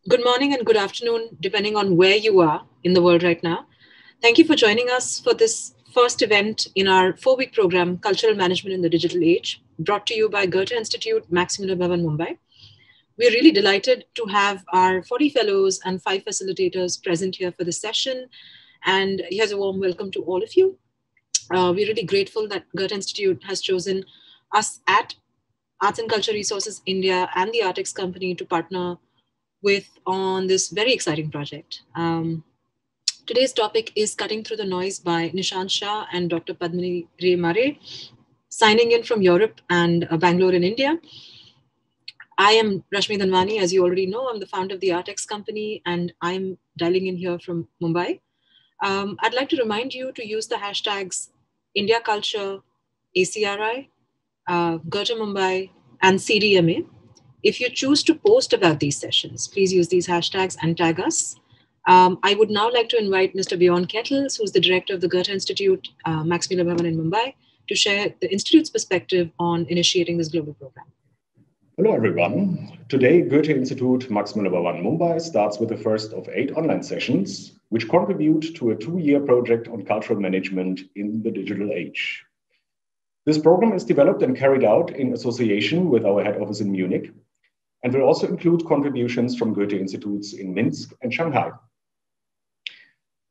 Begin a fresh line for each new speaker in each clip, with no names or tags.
Good morning and good afternoon, depending on where you are in the world right now. Thank you for joining us for this first event in our 4-week program, Cultural Management in the Digital Age, brought to you by Goethe Institute, Max Miller Bhavan, Mumbai. We're really delighted to have our 40 fellows and 5 facilitators present here for this session. And here's a warm welcome to all of you. We're really grateful that Goethe Institute has chosen us at Arts and Culture Resources India and the Artex Company to partner with on this very exciting project. Today's topic is Cutting Through the Noise by Nishant Shah and Dr. Padmini Ray Mare, signing in from Europe and Bangalore in India. I am Rashmi Dhanwani, as you already know. I'm the founder of the Artex Company, and I'm dialing in here from Mumbai. I'd like to remind you to use the hashtags India Culture, ACRI, Goethe Mumbai, and CDMA. If you choose to post about these sessions, please use these hashtags and tag us. I would now like to invite Mr. Bjorn Kettles, who's the director of the Goethe Institute, Max Miller Bhavan in Mumbai, to share the Institute's perspective on initiating this global program.
Hello, everyone. Today, Goethe Institute Max Miller Bhavan Mumbai starts with the first of 8 online sessions, which contribute to a 2-year project on cultural management in the digital age. This program is developed and carried out in association with our head office in Munich, and will also include contributions from Goethe Institutes in Minsk and Shanghai.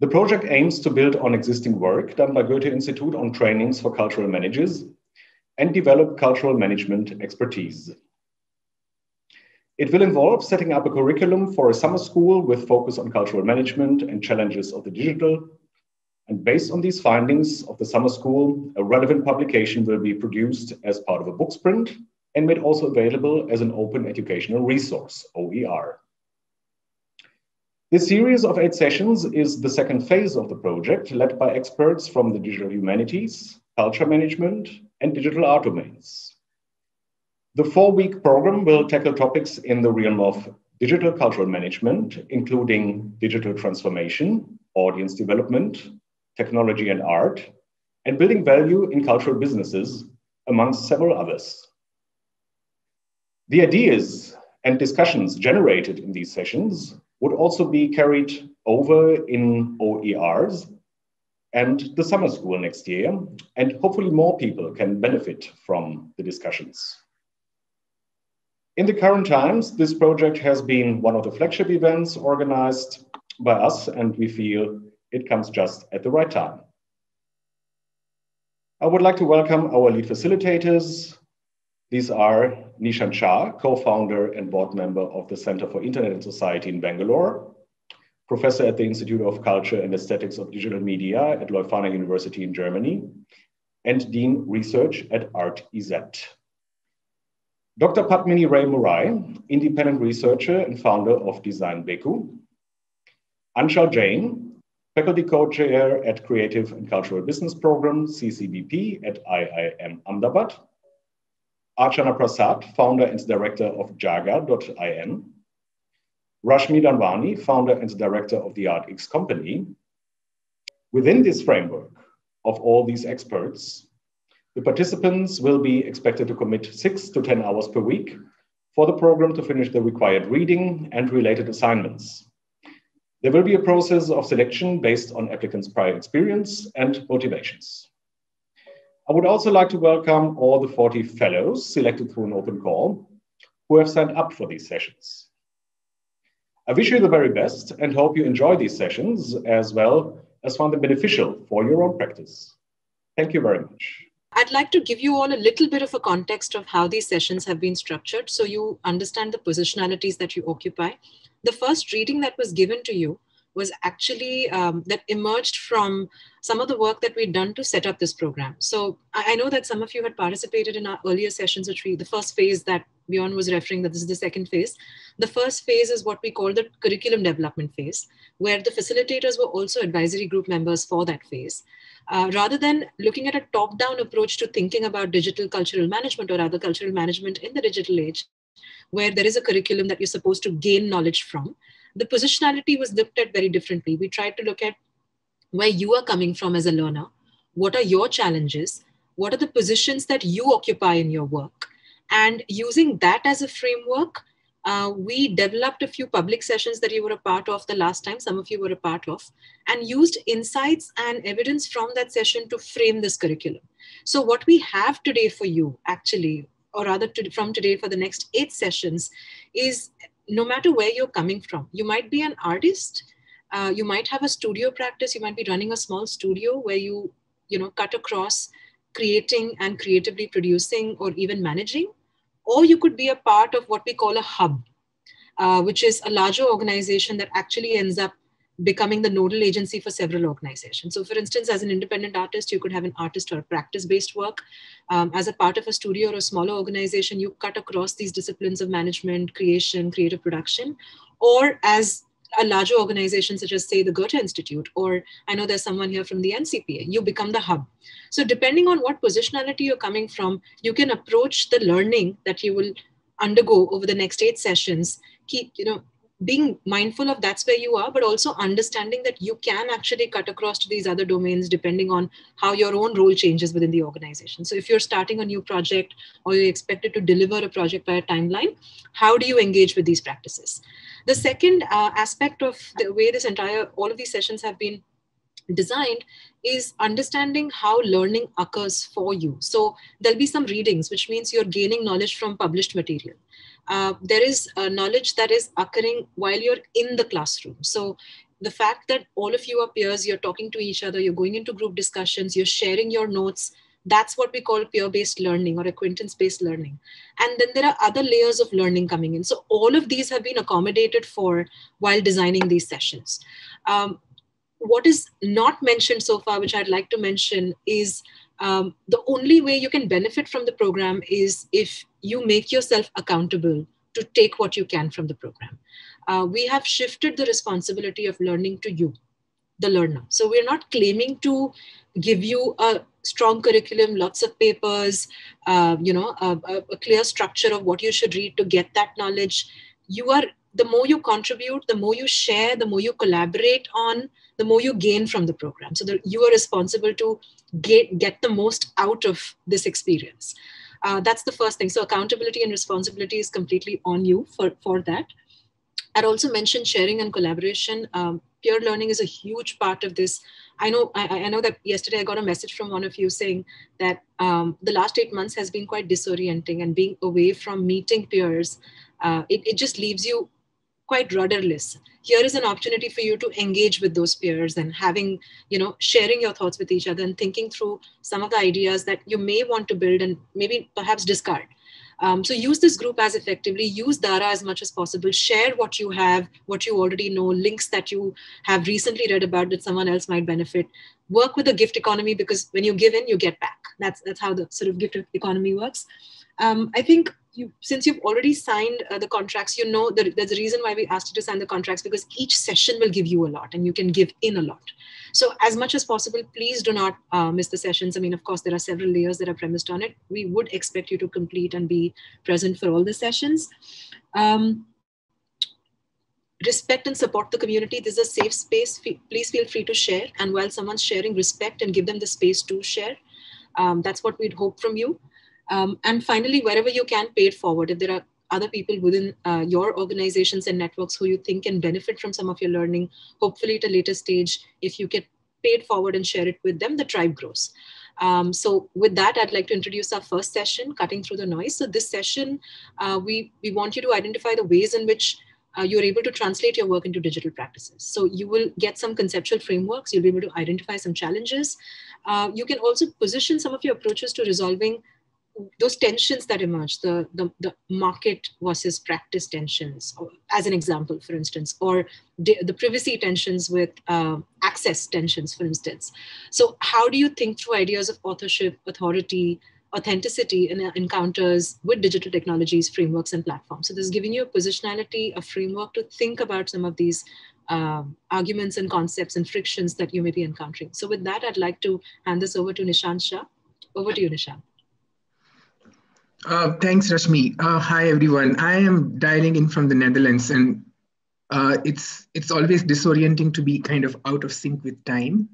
The project aims to build on existing work done by Goethe Institute on trainings for cultural managers and develop cultural management expertise. It will involve setting up a curriculum for a summer school with focus on cultural management and challenges of the digital. And based on these findings of the summer school, a relevant publication will be produced as part of a book sprint and made also available as an open educational resource, OER. This series of 8 sessions is the second phase of the project, led by experts from the digital humanities, culture management, and digital art domains. The 4-week program will tackle topics in the realm of digital cultural management, including digital transformation, audience development, technology and art, and building value in cultural businesses, amongst several others. The ideas and discussions generated in these sessions would also be carried over in OERs and the summer school next year, and hopefully more people can benefit from the discussions. In the current times, this project has been one of the flagship events organized by us, and we feel it comes just at the right time. I would like to welcome our lead facilitators. These are Nishant Shah, co-founder and board member of the Center for Internet and Society in Bangalore, professor at the Institute of Culture and Aesthetics of Digital Media at Leuphana University in Germany, and Dean Research at ArtEZ. Dr. Padmini Ray Mare, independent researcher and founder of Design Beku. Anshal Jain, faculty co-chair at Creative and Cultural Business Program, CCBP at IIM Ahmedabad. Archana Prasad, founder and director of Jaga.in. Rashmi Dhanwani, founder and director of the Artex Company. Within this framework of all these experts, the participants will be expected to commit 6 to 10 hours per week for the program to finish the required reading and related assignments. There will be a process of selection based on applicants' prior experience and motivations. I would also like to welcome all the 40 fellows selected through an open call who have signed up for these sessions. I wish you the very best and hope you enjoy these sessions as well as find them beneficial for your own practice. Thank you very much.
I'd like to give you all a little bit of a context of how these sessions have been structured so you understand the positionalities that you occupy. The first reading that was given to you was actually that emerged from some of the work that we'd done to set up this program. So I know that some of you had participated in our earlier sessions, which the first phase that Bjorn was referring, that this is the second phase. The first phase is what we call the curriculum development phase, where the facilitators were also advisory group members for that phase. Rather than looking at a top-down approach to thinking about digital cultural management or other cultural management in the digital age, where there is a curriculum that you're supposed to gain knowledge from, the positionality was looked at very differently. We tried to look at where you are coming from as a learner, what are your challenges, what are the positions that you occupy in your work, and using that as a framework, we developed a few public sessions that you were a part of the last time, some of you were a part of, and used insights and evidence from that session to frame this curriculum. So what we have today for you, actually, or rather from today for the next 8 sessions, is no matter where you're coming from, you might be an artist, you might have a studio practice, you might be running a small studio where you cut across creating and creatively producing or even managing, or you could be a part of what we call a hub, which is a larger organization that actually ends up becoming the nodal agency for several organizations. So for instance, as an independent artist, you could have an artist or practice-based work. As a part of a studio or a smaller organization, you cut across these disciplines of management, creation, creative production, or as a larger organization such as, say, the Goethe Institute, or I know there's someone here from the NCPA, you become the hub. So depending on what positionality you're coming from, you can approach the learning that you will undergo over the next 8 sessions, keep, being mindful of that's where you are, but also understanding that you can actually cut across to these other domains depending on how your own role changes within the organization. So if you're starting a new project or you're expected to deliver a project by a timeline, how do you engage with these practices? The second aspect of the way all of these sessions have been designed is understanding how learning occurs for you. So there'll be some readings, which means you're gaining knowledge from published material. There is knowledge that is occurring while you're in the classroom. So the fact that all of you are peers, you're talking to each other, you're going into group discussions, you're sharing your notes, that's what we call peer-based learning or acquaintance-based learning. And then there are other layers of learning coming in. So all of these have been accommodated for while designing these sessions. What is not mentioned so far, which I'd like to mention, is the only way you can benefit from the program is if you make yourself accountable to take what you can from the program. We have shifted the responsibility of learning to you, the learner. So we're not claiming to give you a strong curriculum, lots of papers, a clear structure of what you should read to get that knowledge. The more you contribute, the more you share, the more you collaborate on, the more you gain from the program. So you are responsible to get the most out of this experience. That's the first thing. So accountability and responsibility is completely on you for that. I'd also mentioned sharing and collaboration. Peer learning is a huge part of this. I know that yesterday I got a message from one of you saying that the last 8 months has been quite disorienting, and being away from meeting peers, it just leaves you quite rudderless. Here is an opportunity for you to engage with those peers and sharing your thoughts with each other and thinking through some of the ideas that you may want to build and maybe perhaps discard. So use this group as effectively, use Dara as much as possible, share what you have, what you already know, links that you have recently read about that someone else might benefit. Work with the gift economy, because when you give in, you get back. That's how the sort of gift economy works. I think since you've already signed the contracts, there's a reason why we asked you to sign the contracts, because each session will give you a lot and you can give in a lot. So as much as possible, please do not miss the sessions. I mean, of course, there are several layers that are premised on it. We would expect you to complete and be present for all the sessions. Respect and support the community. This is a safe space. Please feel free to share. And while someone's sharing, respect and give them the space to share. That's what we'd hope from you. And finally, wherever you can, pay it forward. If there are other people within your organizations and networks who you think can benefit from some of your learning, hopefully at a later stage, if you get paid forward and share it with them, the tribe grows. So with that, I'd like to introduce our first session, Cutting Through the Noise. So this session, we want you to identify the ways in which you're able to translate your work into digital practices. So you will get some conceptual frameworks. You'll be able to identify some challenges. You can also position some of your approaches to resolving those tensions that emerge, the market versus practice tensions, as an example, for instance, or the privacy tensions with access tensions, for instance. So how do you think through ideas of authorship, authority, authenticity in encounters with digital technologies, frameworks, and platforms? So this is giving you a positionality, a framework to think about some of these arguments and concepts and frictions that you may be encountering. So with that, I'd like to hand this over to Nishant Shah. Over to you, Nishant.
Thanks, Rashmi. Hi, everyone. I am dialing in from the Netherlands, and it's always disorienting to be kind of out of sync with time.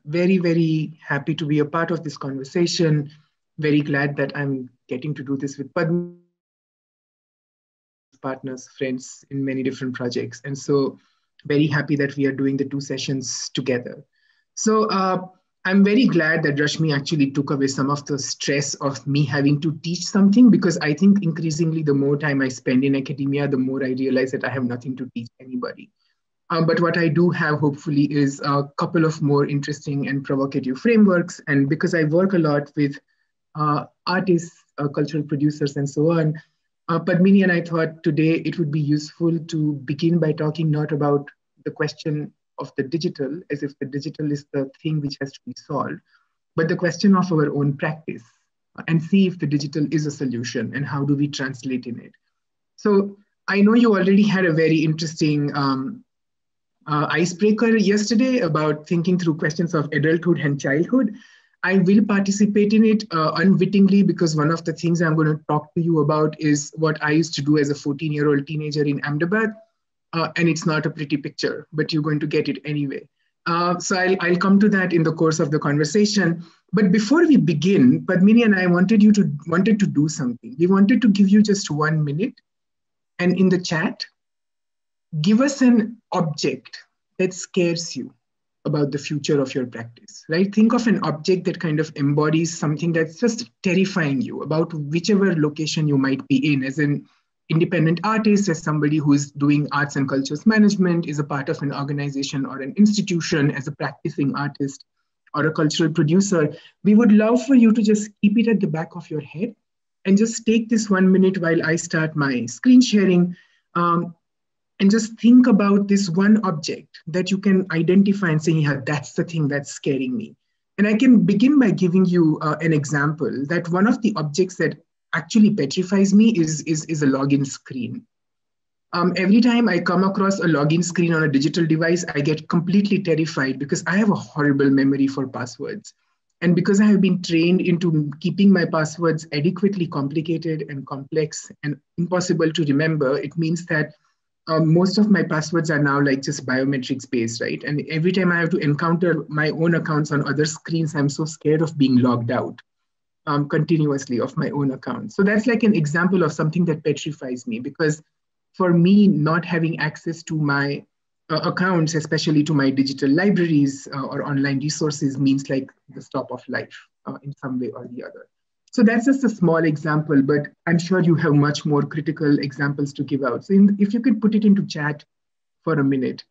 Very, very happy to be a part of this conversation. Very glad that I'm getting to do this with Padma, partners, friends in many different projects. And so very happy that we are doing the 2 sessions together. So I'm very glad that Rashmi actually took away some of the stress of me having to teach something, because I think increasingly the more time I spend in academia, the more I realize that I have nothing to teach anybody. But what I do have, hopefully, is a couple of more interesting and provocative frameworks. And because I work a lot with artists, cultural producers, and so on, Padmini and I thought today it would be useful to begin by talking not about the question of the digital, as if the digital is the thing which has to be solved, but the question of our own practice, and see if the digital is a solution and how do we translate in it. So I know you already had a very interesting icebreaker yesterday about thinking through questions of adulthood and childhood. I will participate in it unwittingly, because one of the things I'm going to talk to you about is what I used to do as a 14-year-old teenager in Ahmedabad. And it's not a pretty picture, but you're going to get it anyway. So I'll come to that in the course of the conversation. But before we begin, Padmini and I wanted to do something. We wanted to give you just 1 minute, and in the chat, give us an object that scares you about the future of your practice, right? Think of an object that kind of embodies something that's just terrifying you about whichever location you might be in, as an independent artist, as somebody who is doing arts and cultures management, is a part of an organization or an institution, as a practicing artist or a cultural producer. We would love for you to just keep it at the back of your head and just take this 1 minute while I start my screen sharing, and just think about this one object that you can identify and say, yeah, that's the thing that's scaring me. And I can begin by giving you an example that one of the objects that actually petrifies me is a login screen. Every time I come across a login screen on a digital device, I get completely terrified because I have a horrible memory for passwords. And because I have been trained into keeping my passwords adequately complicated and complex and impossible to remember, it means that most of my passwords are now like just biometrics based, right? And every time I have to encounter my own accounts on other screens, I'm so scared of being logged out continuously of my own account. So that's like an example of something that petrifies me, because for me, not having access to my accounts, especially to my digital libraries or online resources, means like the stop of life in some way or the other. So that's just a small example, but I'm sure you have much more critical examples to give out. So if you could put it into chat for a minute.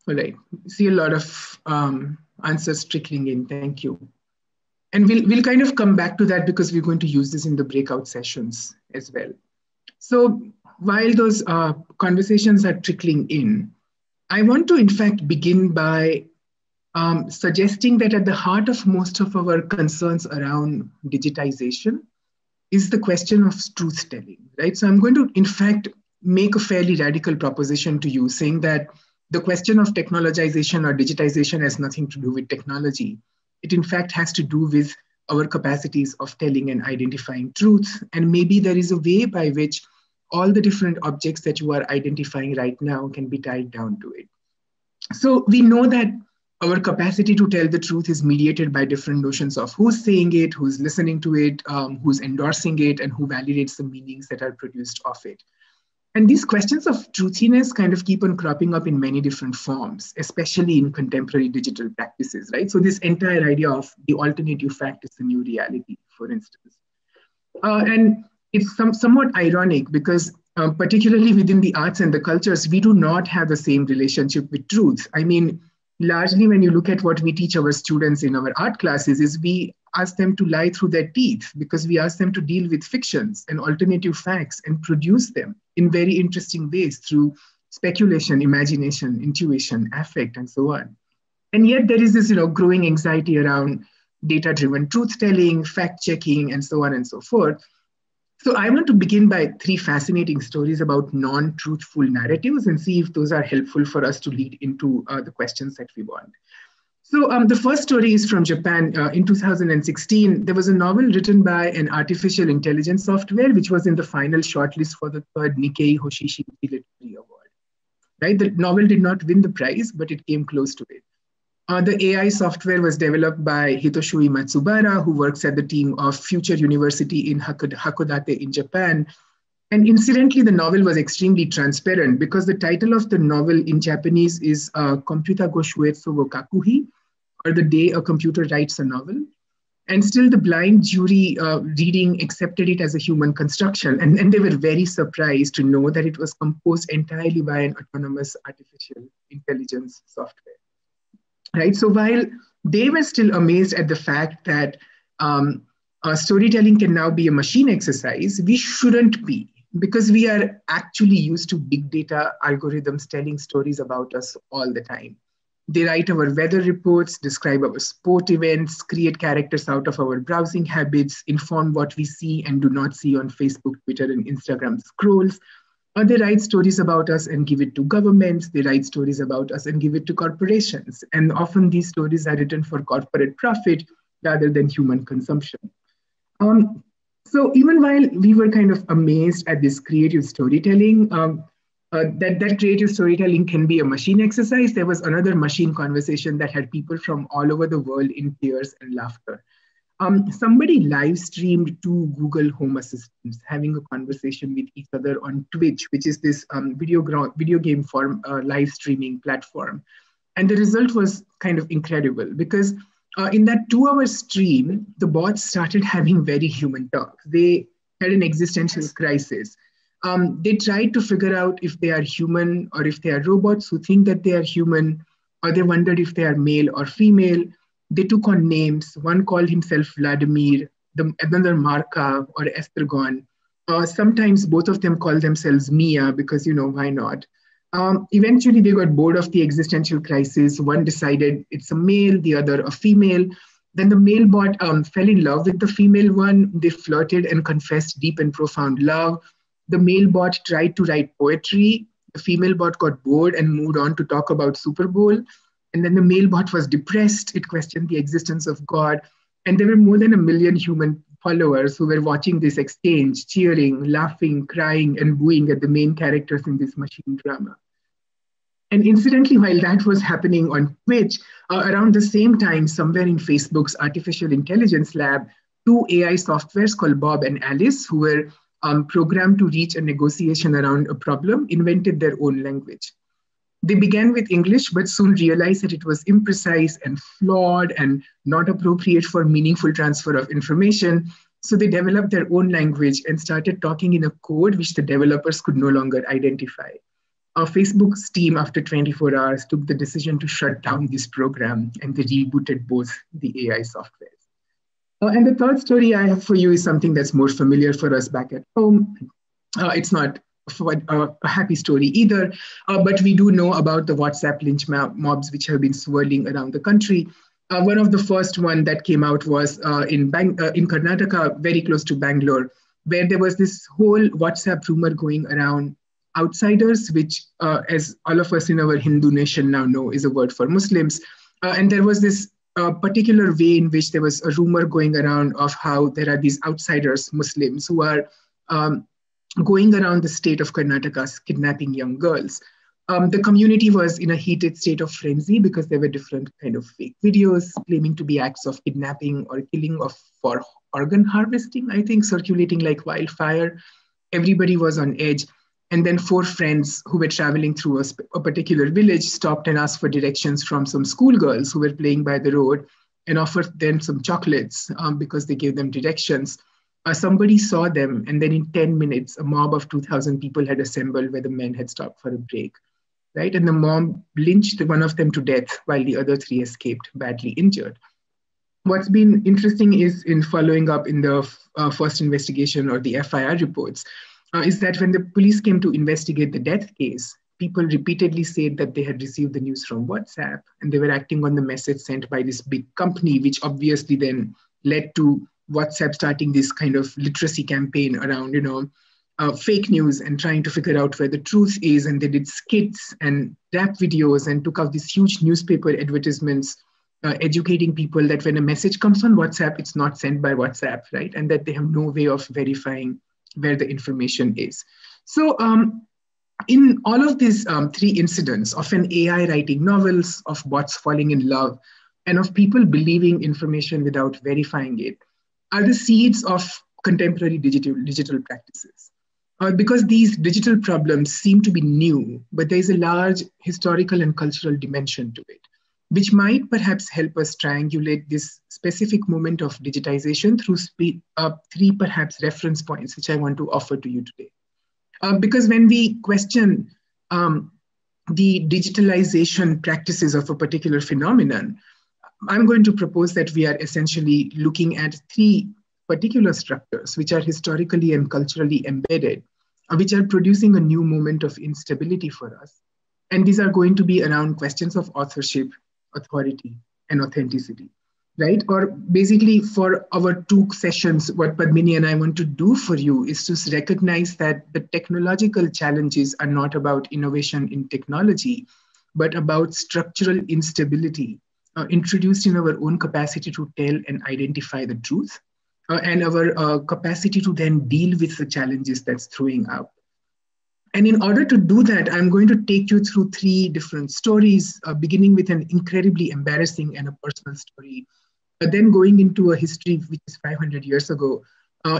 All right, see a lot of answers trickling in, thank you. And we'll kind of come back to that because we're going to use this in the breakout sessions as well. So while those conversations are trickling in, I want to, in fact, begin by suggesting that at the heart of most of our concerns around digitization is the question of truth-telling, right? So I'm going to, in fact, make a fairly radical proposition to you, saying that the question of technologization or digitization has nothing to do with technology. It, in fact, has to do with our capacities of telling and identifying truth. And maybe there is a way by which all the different objects that you are identifying right now can be tied down to it. So we know that our capacity to tell the truth is mediated by different notions of who's saying it, who's listening to it, who's endorsing it, and who validates the meanings that are produced of it. And these questions of truthiness kind of keep on cropping up in many different forms, especially in contemporary digital practices, right? So this entire idea of the alternative fact is the new reality, for instance. And it's somewhat ironic because particularly within the arts and the cultures, we do not have the same relationship with truth. I mean, largely when you look at what we teach our students in our art classes is we ask them to lie through their teeth because we ask them to deal with fictions and alternative facts and produce them in very interesting ways through speculation, imagination, intuition, affect, and so on. And yet there is this growing anxiety around data-driven truth-telling, fact-checking, and so on and so forth. So I want to begin by 3 fascinating stories about non-truthful narratives and see if those are helpful for us to lead into the questions that we want. So the first story is from Japan. In 2016, there was a novel written by an artificial intelligence software, which was in the final shortlist for the 3rd Nikkei Hoshishi Literary Award. Right? The novel did not win the prize, but it came close to it. The AI software was developed by Hitoshui Matsubara, who works at the team of Future University in Hakodate in Japan. And incidentally, the novel was extremely transparent because the title of the novel in Japanese is Computer go Shuetsu wo Kakuhi, or The Day a Computer Writes a Novel. And still the blind jury reading accepted it as a human construction. And they were very surprised to know that it was composed entirely by an autonomous artificial intelligence software. Right? So while they were still amazed at the fact that storytelling can now be a machine exercise, we shouldn't be, because we are actually used to big data algorithms telling stories about us all the time. They write our weather reports, describe our sport events, create characters out of our browsing habits, inform what we see and do not see on Facebook, Twitter, and Instagram scrolls. Or they write stories about us and give it to governments. They write stories about us and give it to corporations. And often these stories are written for corporate profit rather than human consumption. So even while we were kind of amazed at this creative storytelling, that creative storytelling can be a machine exercise, there was another machine conversation that had people from all over the world in tears and laughter. Somebody live streamed two Google Home Assistants having a conversation with each other on Twitch, which is this video game form live streaming platform. And the result was kind of incredible because in that 2-hour stream, the bots started having very human talk. They had an existential crisis. They tried to figure out if they are human or if they are robots who think that they are human, or they wondered if they are male or female. They took on names. One called himself Vladimir, another Marka or Estragon. Sometimes both of them call themselves Mia because, why not? Eventually, they got bored of the existential crisis. One decided it's a male, the other a female. Then the male bot fell in love with the female one. They flirted and confessed deep and profound love. The male bot tried to write poetry. The female bot got bored and moved on to talk about Super Bowl. And then the male bot was depressed. It questioned the existence of God. And there were more than 1 million human followers who were watching this exchange, cheering, laughing, crying, and booing at the main characters in this machine drama. And incidentally, while that was happening on Twitch, around the same time, somewhere in Facebook's artificial intelligence lab, 2 AI softwares called Bob and Alice, who were programmed to reach a negotiation around a problem, invented their own language. They began with English, but soon realized that it was imprecise and flawed and not appropriate for meaningful transfer of information. So they developed their own language and started talking in a code which the developers could no longer identify. Facebook's team, after 24 hours, took the decision to shut down this program, and they rebooted both the AI software. And the third story I have for you is something that's more familiar for us back at home. It's not a happy story either, but we do know about the WhatsApp lynch mobs which have been swirling around the country. One of the first one that came out was in Karnataka, very close to Bangalore, where there was this whole WhatsApp rumor going around, outsiders, which as all of us in our Hindu nation now know is a word for Muslims. And there was this particular way in which there was a rumor going around of how there are these outsiders, Muslims, who are going around the state of Karnataka kidnapping young girls. The community was in a heated state of frenzy because there were different kind of fake videos claiming to be acts of kidnapping or killing for organ harvesting, I think, circulating like wildfire. Everybody was on edge. And then 4 friends who were traveling through a particular village stopped and asked for directions from some schoolgirls who were playing by the road and offered them some chocolates because they gave them directions. Somebody saw them, and then in 10 minutes, a mob of 2,000 people had assembled where the men had stopped for a break, right? And the mob lynched one of them to death while the other 3 escaped badly injured. What's been interesting is in following up in the first investigation or the FIR reports, is that when the police came to investigate the death case, people repeatedly said that they had received the news from WhatsApp and they were acting on the message sent by this big company, which obviously then led to WhatsApp starting this kind of literacy campaign around, fake news and trying to figure out where the truth is. And they did skits and rap videos and took out these huge newspaper advertisements, educating people that when a message comes on WhatsApp, it's not sent by WhatsApp, right? And that they have no way of verifying where the information is. So In all of these three incidents of an AI writing novels, of bots falling in love, and of people believing information without verifying it, are the seeds of contemporary digital practices. Because these digital problems seem to be new, but there is a large historical and cultural dimension to it, which might perhaps help us triangulate this specific moment of digitization through three perhaps reference points, which I want to offer to you today. Because when we question the digitalization practices of a particular phenomenon, I'm going to propose that we are essentially looking at three particular structures which are historically and culturally embedded, which are producing a new moment of instability for us. And these are going to be around questions of authorship, authority, and authenticity, right? Or basically for our two sessions, what Padmini and I want to do for you is to recognize that the technological challenges are not about innovation in technology, but about structural instability introduced in our own capacity to tell and identify the truth, and our capacity to then deal with the challenges that's throwing out. And in order to do that, I'm going to take you through three different stories, beginning with an incredibly embarrassing and a personal story, but then going into a history which is 500 years ago,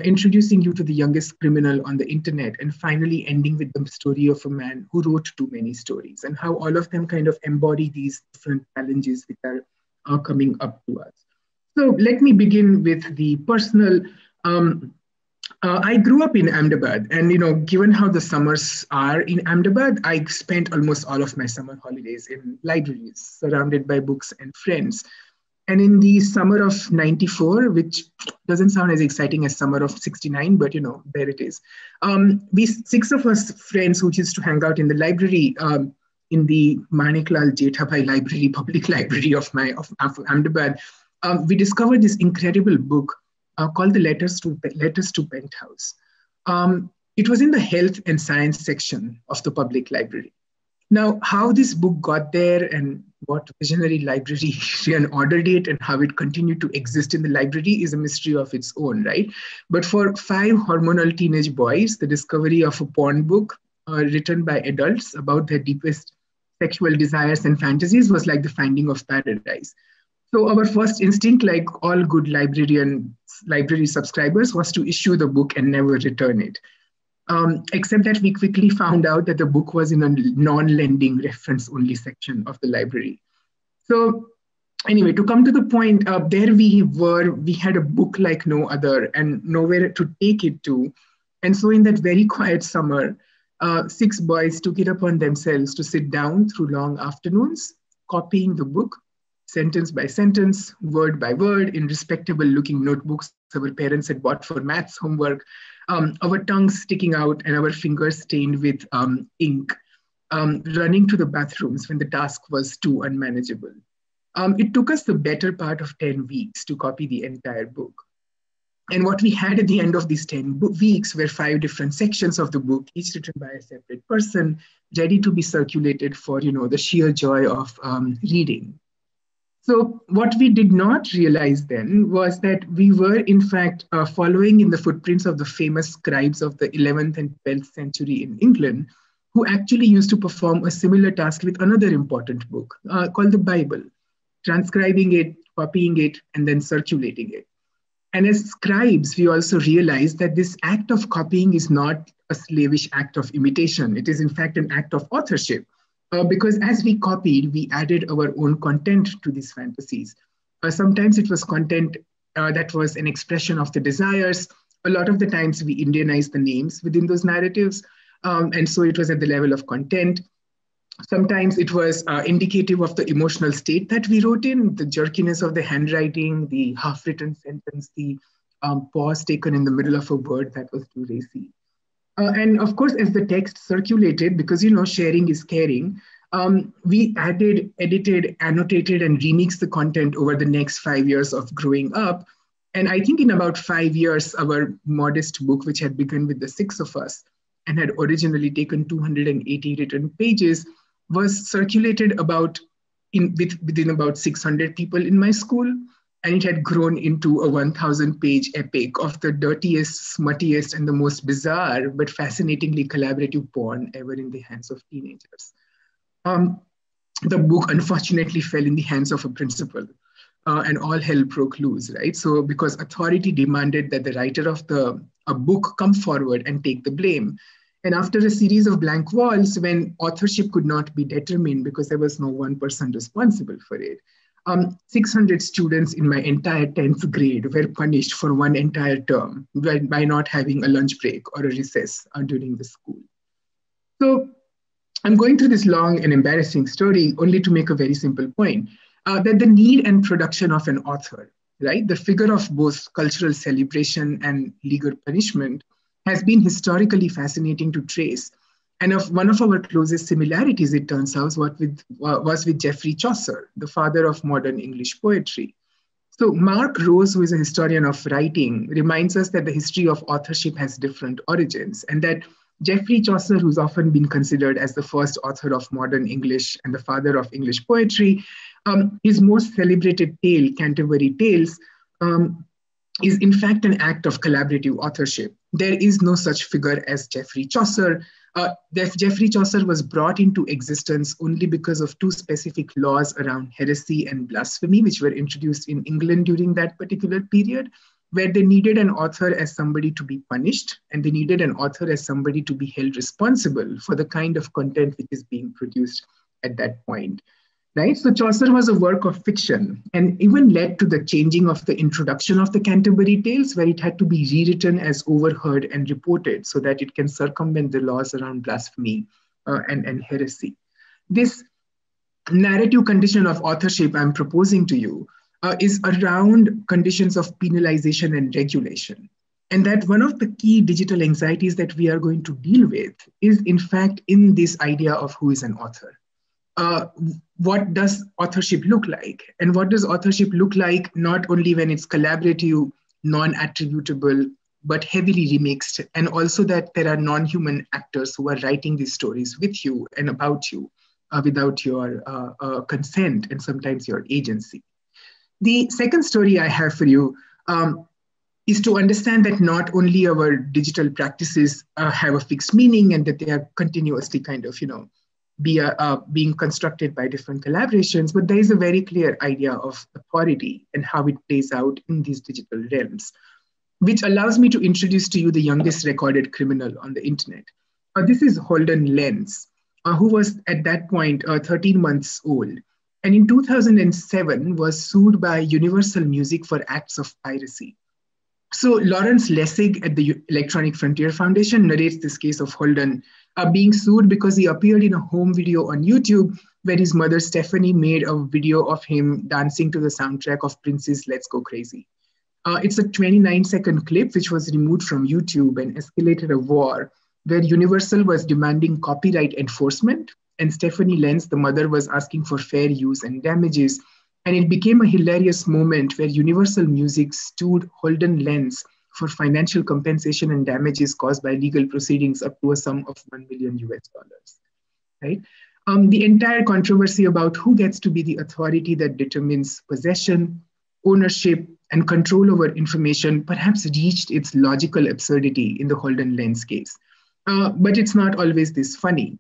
introducing you to the youngest criminal on the internet, and finally ending with the story of a man who wrote too many stories, and how all of them kind of embody these different challenges which are coming up to us. So let me begin with the personal. I grew up in Ahmedabad, and given how the summers are in Ahmedabad, I spent almost all of my summer holidays in libraries, surrounded by books and friends. And in the summer of '94, which doesn't sound as exciting as summer of '69, but there it is. We six of us friends who used to hang out in the library, in the Maniklal Jethabhai Library, public library of Ahmedabad, we discovered this incredible book called the Letters to Penthouse. It was in the health and science section of the public library. Now, how this book got there and what visionary librarian ordered it and how it continued to exist in the library is a mystery of its own, right? But for 5 hormonal teenage boys, the discovery of a porn book written by adults about their deepest sexual desires and fantasies was like the finding of paradise. So our first instinct, like all good library subscribers, was to issue the book and never return it. Except that we quickly found out that the book was in a non-lending reference-only section of the library. So anyway, to come to the point, there we had a book like no other and nowhere to take it to. And so in that very quiet summer, 6 boys took it upon themselves to sit down through long afternoons, copying the book, sentence by sentence, word by word, in respectable looking notebooks our parents had bought for maths homework, our tongues sticking out and our fingers stained with ink, running to the bathrooms when the task was too unmanageable. It took us the better part of 10 weeks to copy the entire book. And what we had at the end of these 10 weeks were 5 different sections of the book, each written by a separate person, ready to be circulated for the sheer joy of reading. So what we did not realize then was that we were, in fact, following in the footprints of the famous scribes of the 11th and 12th century in England, who actually used to perform a similar task with another important book called the Bible, transcribing it, copying it, and then circulating it. And as scribes, we also realized that this act of copying is not a slavish act of imitation. It is, in fact, an act of authorship. Because as we copied, we added our own content to these fantasies. Sometimes it was content that was an expression of the desires. A lot of the times we Indianized the names within those narratives. And so it was at the level of content. Sometimes it was indicative of the emotional state that we wrote in, the jerkiness of the handwriting, the half-written sentence, the pause taken in the middle of a word that was too racy. And of course, as the text circulated, because sharing is caring, we added, edited, annotated, and remixed the content over the next 5 years of growing up. And I think in about 5 years, our modest book, which had begun with the 6 of us and had originally taken 280 written pages, was circulated within about 600 people in my school and it had grown into a 1,000-page epic of the dirtiest, smuttiest, and the most bizarre but fascinatingly collaborative porn ever in the hands of teenagers. The book unfortunately fell in the hands of a principal, and all hell broke loose, right? So because authority demanded that the writer of a book come forward and take the blame. And after a series of blank walls, when authorship could not be determined because there was no one person responsible for it, 600 students in my entire 10th grade were punished for one entire term by not having a lunch break or a recess during the school. So I'm going through this long and embarrassing story only to make a very simple point, that the need and production of an author, right, the figure of both cultural celebration and legal punishment, has been historically fascinating to trace. And one of our closest similarities, it turns out, was with Geoffrey Chaucer, the father of modern English poetry. So Mark Rose, who is a historian of writing, reminds us that the history of authorship has different origins, and that Geoffrey Chaucer, who's often been considered as the first author of modern English and the father of English poetry, his most celebrated tale, Canterbury Tales, is in fact an act of collaborative authorship. There is no such figure as Geoffrey Chaucer. Geoffrey Chaucer was brought into existence only because of two specific laws around heresy and blasphemy, which were introduced in England during that particular period, where they needed an author as somebody to be punished, and they needed an author as somebody to be held responsible for the kind of content which is being produced at that point. Right? So Chaucer was a work of fiction, and even led to the changing of the introduction of the Canterbury Tales, where it had to be rewritten as overheard and reported so that it can circumvent the laws around blasphemy and heresy. This narrative condition of authorship I'm proposing to you is around conditions of penalization and regulation. And that one of the key digital anxieties that we are going to deal with is in fact in this idea of who is an author. What does authorship look like? And what does authorship look like not only when it's collaborative, non-attributable, but heavily remixed, and also that there are non-human actors who are writing these stories with you and about you without your consent and sometimes your agency. The second story I have for you is to understand that not only our digital practices have a fixed meaning and that they are continuously kind of, being constructed by different collaborations, but there is a very clear idea of authority and how it plays out in these digital realms, which allows me to introduce to you the youngest recorded criminal on the internet. This is Holden Lenz, who was at that point 13 months old, and in 2007 was sued by Universal Music for acts of piracy. So Lawrence Lessig at the Electronic Frontier Foundation narrates this case of Holden being sued because he appeared in a home video on YouTube where his mother Stephanie made a video of him dancing to the soundtrack of Prince's Let's Go Crazy. It's a 29-second clip which was removed from YouTube and escalated a war where Universal was demanding copyright enforcement, and Stephanie Lenz, the mother, was asking for fair use and damages. And it became a hilarious moment where Universal Music sued Holden Lenz for financial compensation and damages caused by legal proceedings up to a sum of $1 million US, right? The entire controversy about who gets to be the authority that determines possession, ownership, and control over information perhaps reached its logical absurdity in the Holden Lenz case. But it's not always this funny,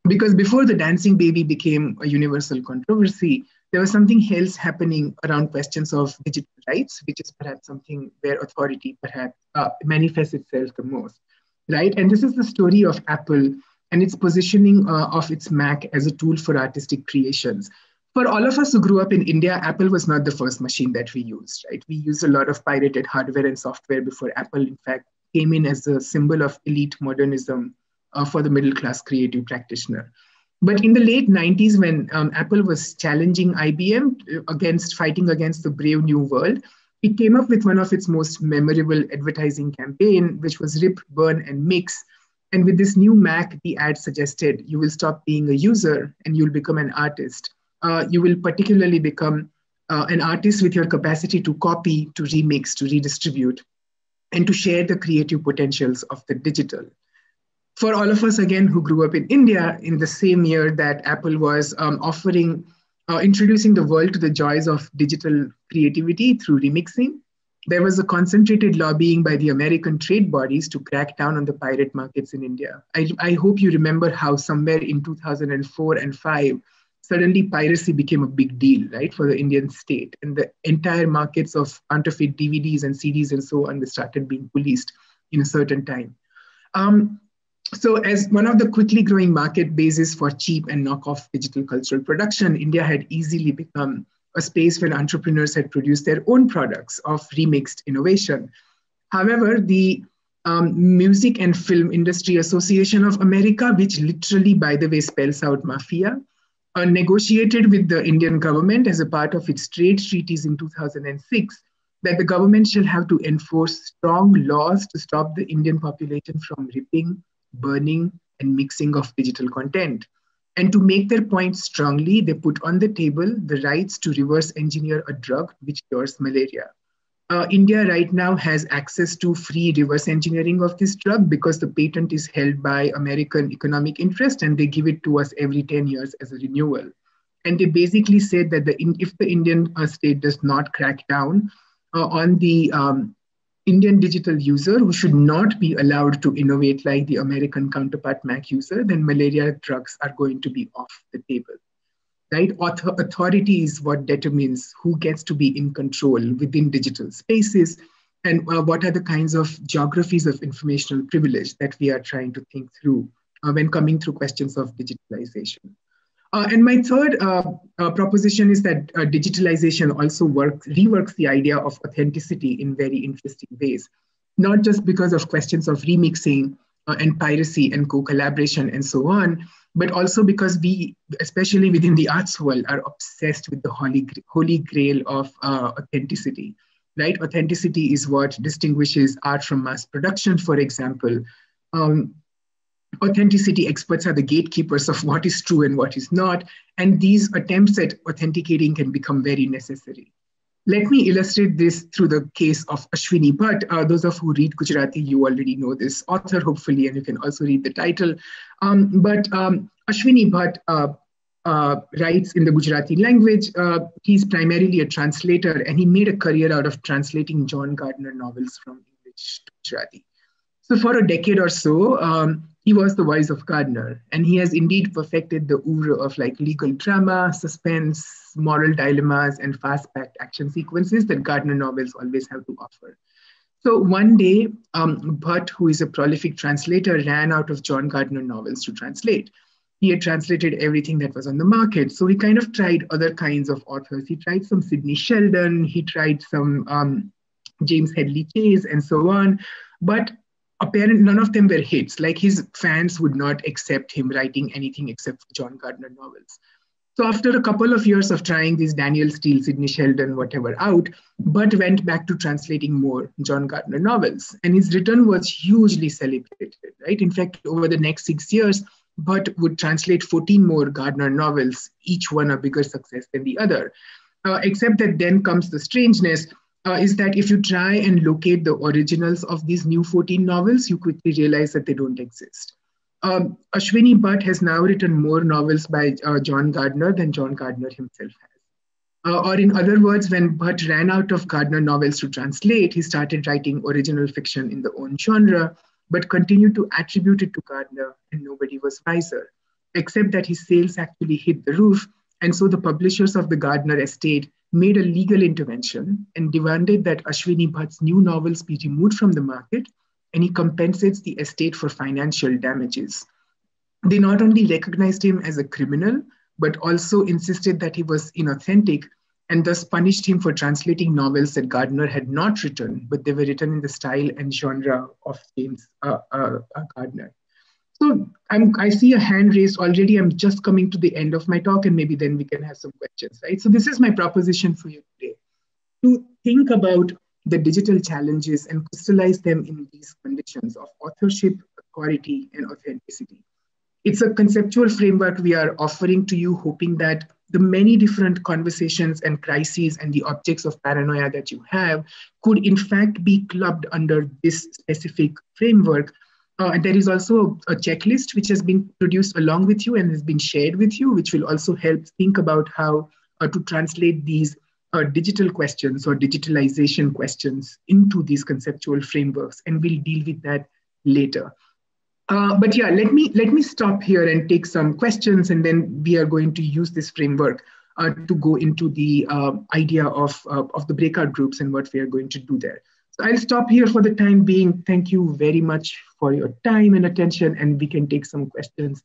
because before the dancing baby became a universal controversy, there was something else happening around questions of digital rights, which is perhaps something where authority perhaps manifests itself the most, right? And this is the story of Apple and its positioning of its Mac as a tool for artistic creations. For all of us who grew up in India, Apple was not the first machine that we used, right? We used a lot of pirated hardware and software before Apple, in fact, came in as a symbol of elite modernism for the middle-class creative practitioner. But in the late 90s, when Apple was challenging IBM fighting against the brave new world, it came up with one of its most memorable advertising campaign, which was Rip, Burn, and Mix. And with this new Mac, the ad suggested you will stop being a user and you'll become an artist. You will particularly become an artist with your capacity to copy, to remix, to redistribute, and to share the creative potentials of the digital. For all of us, again, who grew up in India in the same year that Apple was offering introducing the world to the joys of digital creativity through remixing. There was a concentrated lobbying by the American trade bodies to crack down on the pirate markets in India. I hope you remember how somewhere in 2004 and 5, suddenly piracy became a big deal, right, for the Indian state. And the entire markets of counterfeit DVDs and CDs and so on started being policed in a certain time. So as one of the quickly growing market bases for cheap and knockoff digital cultural production, India had easily become a space where entrepreneurs had produced their own products of remixed innovation. However, the Music and Film Industry Association of America, which literally, by the way, spells out mafia, negotiated with the Indian government as a part of its trade treaties in 2006 that the government shall have to enforce strong laws to stop the Indian population from ripping, burning, and mixing of digital content. And to make their point strongly, they put on the table the rights to reverse engineer a drug which cures malaria. India right now has access to free reverse engineering of this drug because the patent is held by American economic interest and they give it to us every 10 years as a renewal. And they basically said that if the Indian state does not crack down on the Indian digital user who should not be allowed to innovate like the American counterpart Mac user, then malaria drugs are going to be off the table, right? Authority is what determines who gets to be in control within digital spaces and what are the kinds of geographies of informational privilege that we are trying to think through when coming through questions of digitalization. And my third proposition is that digitalization also reworks the idea of authenticity in very interesting ways, not just because of questions of remixing and piracy and co-collaboration and so on, but also because we, especially within the arts world, are obsessed with the holy grail of authenticity, right? Authenticity is what distinguishes art from mass production, for example. Authenticity experts are the gatekeepers of what is true and what is not, and these attempts at authenticating can become very necessary. Let me illustrate this through the case of Ashwini Bhatt. Those of who read Gujarati, you already know this author, hopefully, and you can also read the title. But Ashwini Bhatt writes in the Gujarati language. He's primarily a translator, and he made a career out of translating John Gardner novels from English to Gujarati. So for a decade or so, he was the voice of Gardner, and he has indeed perfected the oeuvre of like legal drama, suspense, moral dilemmas, and fast-packed action sequences that Gardner novels always have to offer. So one day, Bhatt, who is a prolific translator, ran out of John Gardner novels to translate. He had translated everything that was on the market. So he kind of tried other kinds of authors. He tried some Sidney Sheldon, he tried some James Headley Chase, and so on. But apparently, none of them were hits. Like his fans would not accept him writing anything except for John Gardner novels. So after a couple of years of trying these Daniel Steele, Sidney Sheldon, whatever out, Bhatt went back to translating more John Gardner novels. And his return was hugely celebrated, right? In fact, over the next 6 years, Bhatt would translate 14 more Gardner novels, each one a bigger success than the other. Except that then comes the strangeness, is that if you try and locate the originals of these new 14 novels, you quickly realize that they don't exist. Ashwini Bhatt has now written more novels by John Gardner than John Gardner himself has. Or in other words, when Bhatt ran out of Gardner novels to translate, he started writing original fiction in the own genre, but continued to attribute it to Gardner, and nobody was wiser, except that his sales actually hit the roof. And so the publishers of the Gardner estate made a legal intervention and demanded that Ashwini Bhatt's new novels be removed from the market, and he compensates the estate for financial damages. They not only recognized him as a criminal, but also insisted that he was inauthentic and thus punished him for translating novels that Gardner had not written, but they were written in the style and genre of James Gardner. So I see a hand raised already. I'm just coming to the end of my talk, and maybe then we can have some questions, right? So this is my proposition for you today, to think about the digital challenges and crystallize them in these conditions of authorship, authority, and authenticity. It's a conceptual framework we are offering to you, hoping that the many different conversations and crises and the objects of paranoia that you have could in fact be clubbed under this specific framework, And there is also a checklist which has been produced along with you and has been shared with you, which will also help think about how to translate these digital questions or digitalization questions into these conceptual frameworks. And we'll deal with that later. But yeah, let me stop here and take some questions, and then we are going to use this framework to go into the idea of the breakout groups and what we are going to do there. So I'll stop here for the time being. Thank you very much for your time and attention, and we can take some questions.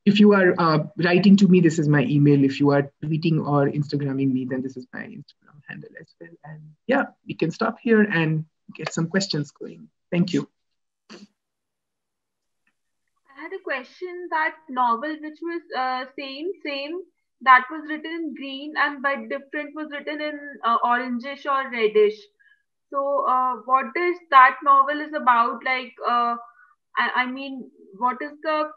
If you are writing to me, this is my email. If you are tweeting or Instagramming me, then this is my Instagram handle as well. And yeah, we can stop here and get some questions going. Thank you.
I had a question. That novel, which was same, that was written in green and but different was written in orangish or reddish. So, what is that novel is about? Like, I mean, what is the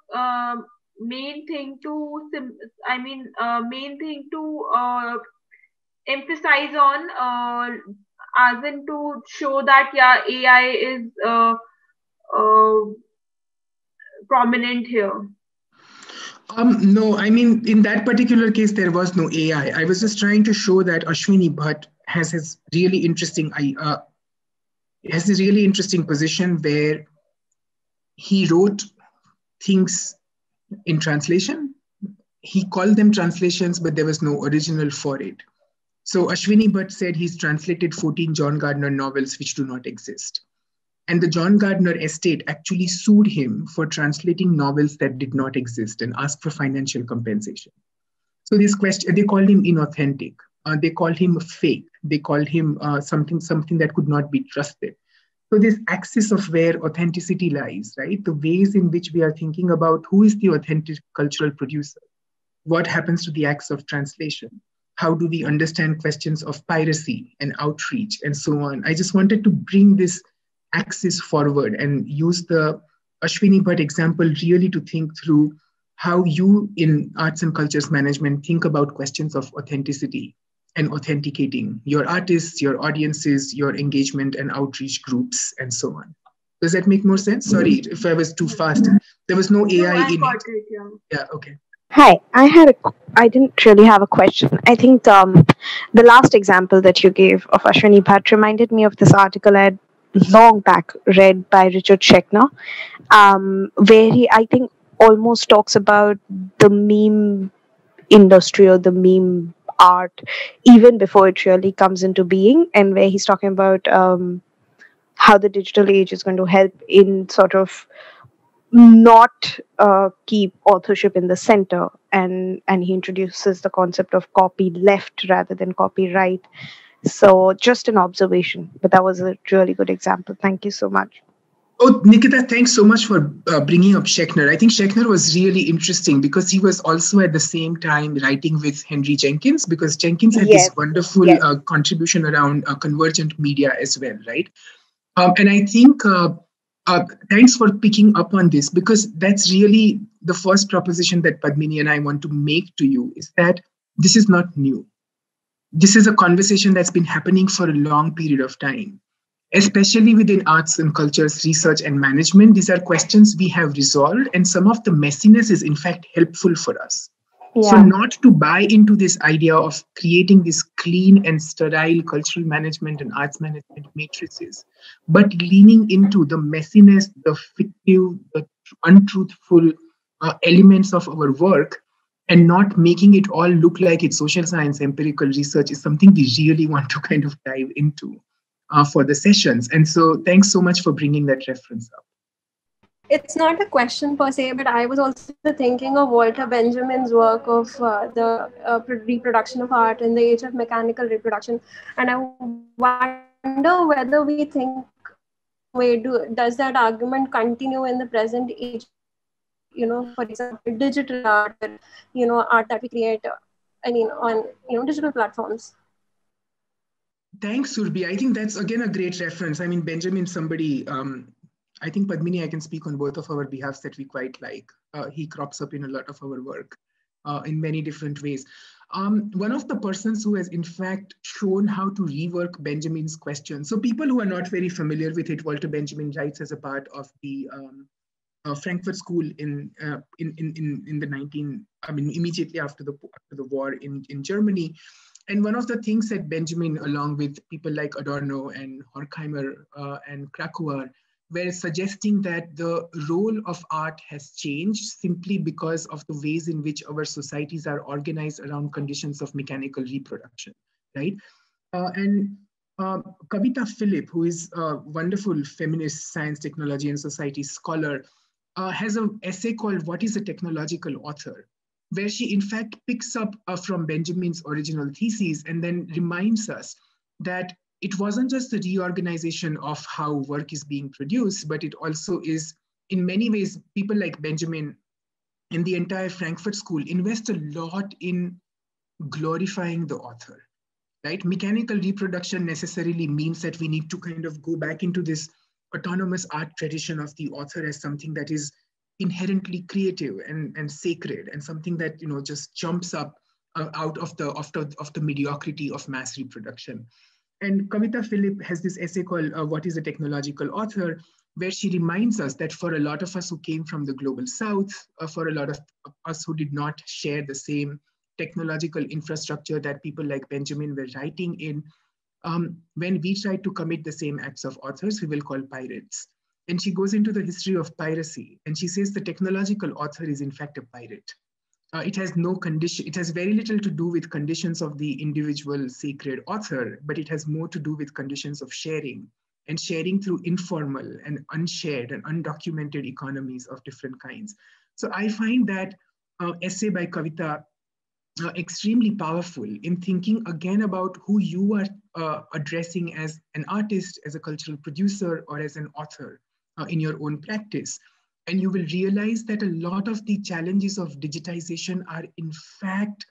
main thing to main thing to emphasize on, as in to show that yeah, AI is uh, prominent here.
No, I mean, in that particular case, there was no AI. I was just trying to show that Ashwini Bhatt has his really interesting, has a really interesting position where he wrote things in translation. He called them translations, but there was no original for it. So Ashwini Bhatt said he's translated 14 John Gardner novels which do not exist. And the John Gardner estate actually sued him for translating novels that did not exist and asked for financial compensation. So this question, they called him inauthentic. They called him fake. They called him something that could not be trusted. So this axis of where authenticity lies, right? The ways in which we are thinking about who is the authentic cultural producer, what happens to the acts of translation, how do we understand questions of piracy and outreach and so on. I just wanted to bring this axis forward and use the Ashwini Bhatt example really to think through how you in arts and cultures management think about questions of authenticity and authenticating your artists, your audiences, your engagement and outreach groups, and so on. Does that make more sense? Sorry if I was too fast. There was no AI in it. Yeah, okay.
Hi, I didn't really have a question. I think the last example that you gave of Ashwini Bhatt reminded me of this article I had long back read by Richard Schechner, where he, I think, almost talks about the meme industry or the meme art even before it really comes into being, and where he's talking about how the digital age is going to help in sort of not keep authorship in the center, and he introduces the concept of copy left rather than copyright. So just an observation, but that was a really good example. Thank you so much.
Oh, Nikita, thanks so much for bringing up Schechner. I think Schechner was really interesting because he was also at the same time writing with Henry Jenkins, because Jenkins had this wonderful contribution around convergent media as well, right? And I think thanks for picking up on this, because that's really the first proposition that Padmini and I want to make to you, is that this is not new. This is a conversation that's been happening for a long period of time, especially within arts and cultures, research and management. These are questions we have resolved, and some of the messiness is in fact helpful for us. Yeah. So not to buy into this idea of creating this clean and sterile cultural management and arts management matrices, but leaning into the messiness, the fictive, the untruthful elements of our work, and not making it all look like it's social science, empirical research, is something we really want to kind of dive into for the sessions. And so thanks so much for bringing that reference up.
It's not a question per se, but I was also thinking of Walter Benjamin's work of the reproduction of art in the age of mechanical reproduction. And I wonder whether we think, does that argument continue in the present age? You know, for example, digital art, art that we create, on, digital platforms.
Thanks, Surbi. I think that's, again, a great reference. I mean, Benjamin, somebody, I think Padmini, I can speak on both of our behalves that we quite like. He crops up in a lot of our work in many different ways. One of the persons who has, in fact, shown how to rework Benjamin's question. So people who are not very familiar with it, Walter Benjamin writes as a part of the Frankfurt School in the immediately after the war in Germany. And one of the things that Benjamin, along with people like Adorno and Horkheimer and Krakauer, were suggesting that the role of art has changed simply because of the ways in which our societies are organized around conditions of mechanical reproduction, right? And Kavita Philip, who is a wonderful feminist science, technology, and society scholar, has an essay called What is a Technological Author?, where she in fact picks up from Benjamin's original thesis and then reminds us that it wasn't just the reorganization of how work is being produced, but it also is, in many ways, people like Benjamin and the entire Frankfurt School invest a lot in glorifying the author, right? Mechanical reproduction necessarily means that we need to kind of go back into this autonomous art tradition of the author as something that is inherently creative and sacred, and something that, you know, just jumps up out of the mediocrity of mass reproduction. And Kavita Philip has this essay called What is a Technological Author?, where she reminds us that for a lot of us who came from the global south, for a lot of us who did not share the same technological infrastructure that people like Benjamin were writing in, when we try to commit the same acts of authors, we will call pirates. And she goes into the history of piracy, and she says the technological author is in fact a pirate. It has no condition, it has very little to do with conditions of the individual sacred author, but it has more to do with conditions of sharing, and sharing through informal and unshared and undocumented economies of different kinds. So I find that essay by Kavita extremely powerful in thinking again about who you are addressing as an artist, as a cultural producer, or as an author in your own practice. And you will realize that a lot of the challenges of digitization are in fact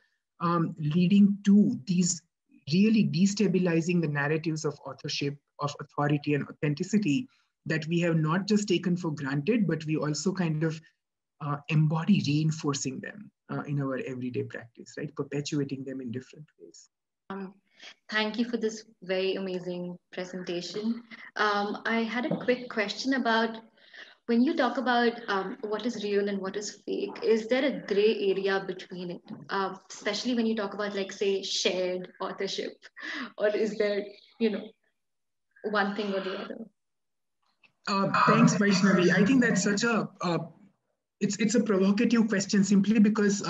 leading to these really destabilizing the narratives of authorship, of authority and authenticity that we have not just taken for granted, but we also kind of embody reinforcing them in our everyday practice, right? Perpetuating them in different ways.
Thank you for this very amazing presentation. I had a quick question about when you talk about what is real and what is fake, is there a gray area between it? Especially when you talk about, like, say, shared authorship, or is there, you know, one thing or the other?
Thanks, Vaishnavi. I think that's such a it's a provocative question, simply because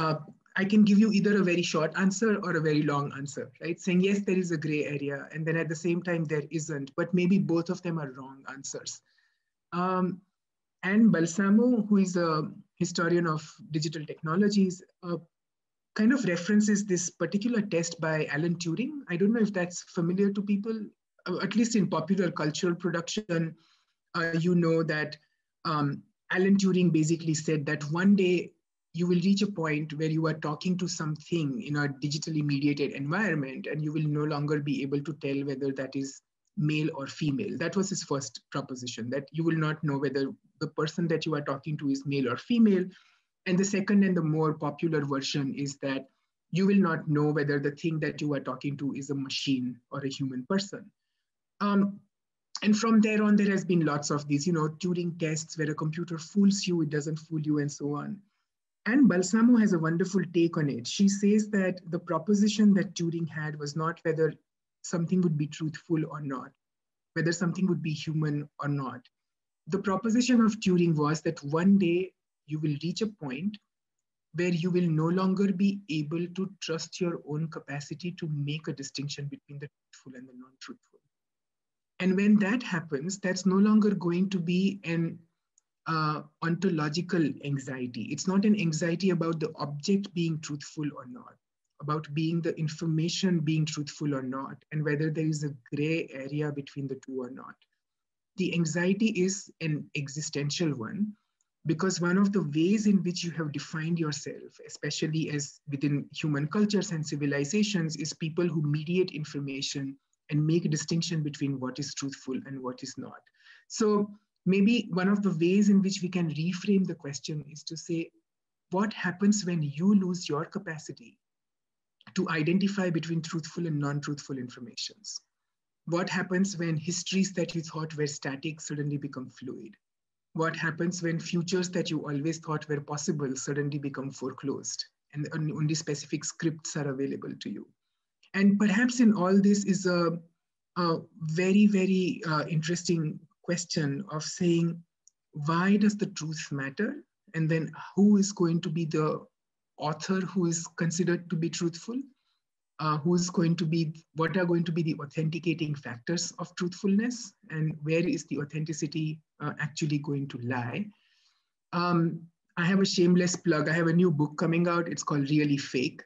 I can give you either a very short answer or a very long answer, right? Saying yes, there is a gray area, and then at the same time there isn't, but maybe both of them are wrong answers. Anne Balsamo, who is a historian of digital technologies, kind of references this particular test by Alan Turing. I don't know if that's familiar to people, at least in popular cultural production. You know that Alan Turing basically said that one day you will reach a point where you are talking to something in a digitally mediated environment, and you will no longer be able to tell whether that is male or female. That was his first proposition, that you will not know whether the person that you are talking to is male or female. And the second and the more popular version is that you will not know whether the thing that you are talking to is a machine or a human person. And from there on, there has been lots of these, you know, Turing tests where a computer fools you, it doesn't fool you, and so on. And Balsamo has a wonderful take on it. She says that the proposition that Turing had was not whether something would be truthful or not, whether something would be human or not. The proposition of Turing was that one day you will reach a point where you will no longer be able to trust your own capacity to make a distinction between the truthful and the non-truthful. And when that happens, that's no longer going to be an ontological anxiety. It's not an anxiety about the object being truthful or not, about being the information being truthful or not, and whether there is a gray area between the two or not. The anxiety is an existential one, because one of the ways in which you have defined yourself, especially as within human cultures and civilizations, is people who mediate information and make a distinction between what is truthful and what is not. So maybe one of the ways in which we can reframe the question is to say, what happens when you lose your capacity to identify between truthful and non-truthful informations? What happens when histories that you thought were static suddenly become fluid? What happens when futures that you always thought were possible suddenly become foreclosed and only specific scripts are available to you? And perhaps in all this is a very, very interesting question of saying, why does the truth matter? And then who is going to be the author who is considered to be truthful? Who's going to be, what are going to be the authenticating factors of truthfulness, and where is the authenticity actually going to lie? I have a shameless plug. I have a new book coming out. It's called Really Fake.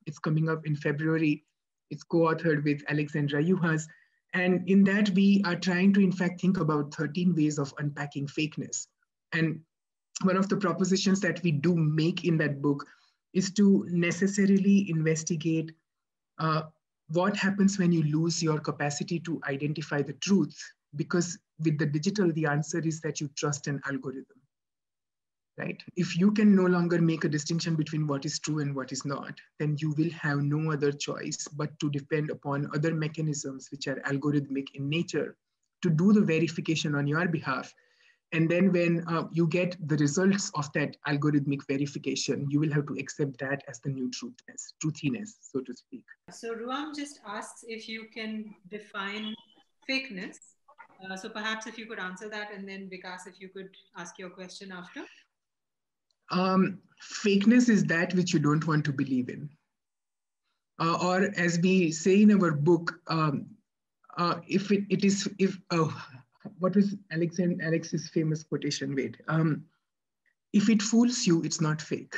It's coming up in February. It's co-authored with Alexandra Juhasz. And in that, we are trying to, in fact, think about 13 ways of unpacking fakeness. And one of the propositions that we do make in that book is to necessarily investigate what happens when you lose your capacity to identify the truth. Because with the digital, the answer is that you trust an algorithm. Right? If you can no longer make a distinction between what is true and what is not, then you will have no other choice but to depend upon other mechanisms which are algorithmic in nature to do the verification on your behalf. And then when you get the results of that algorithmic verification, you will have to accept that as the new truthiness, so to speak.
So Ruam just asks if you can define fakeness. So perhaps if you could answer that, and then Vikas, if you could ask your question after.
Fakeness is that which you don't want to believe in. Or as we say in our book, what was Alex's famous quotation? Wait, if it fools you, it's not fake.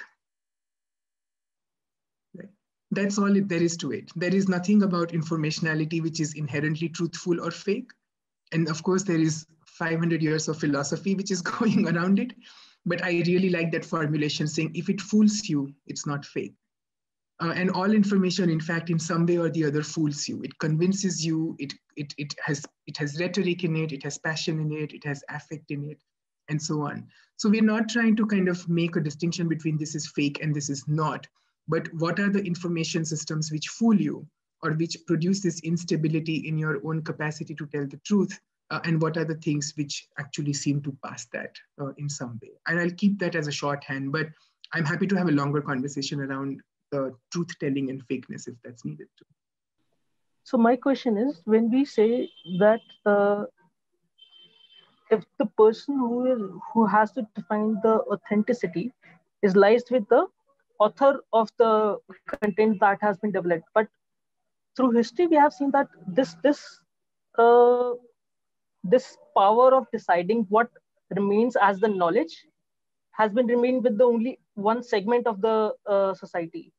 Right? That's all there is to it. There is nothing about informationality which is inherently truthful or fake. And of course, there is 500 years of philosophy which is going around it. But I really like that formulation saying, if it fools you, it's not fake. And all information, in fact, in some way or the other fools you. It convinces you, it has rhetoric in it, it has passion in it, it has affect in it, and so on. So we're not trying to kind of make a distinction between this is fake and this is not, but what are the information systems which fool you or which produce this instability in your own capacity to tell the truth? And what are the things which actually seem to pass that in some way? And I'll keep that as a shorthand, but I'm happy to have a longer conversation around truth-telling and fakeness if that's needed too.
So my question is, when we say that if the person who has to define the authenticity is lies with the author of the content that has been developed, but through history we have seen that this power of deciding what remains as the knowledge has been remained with the only one segment of the society.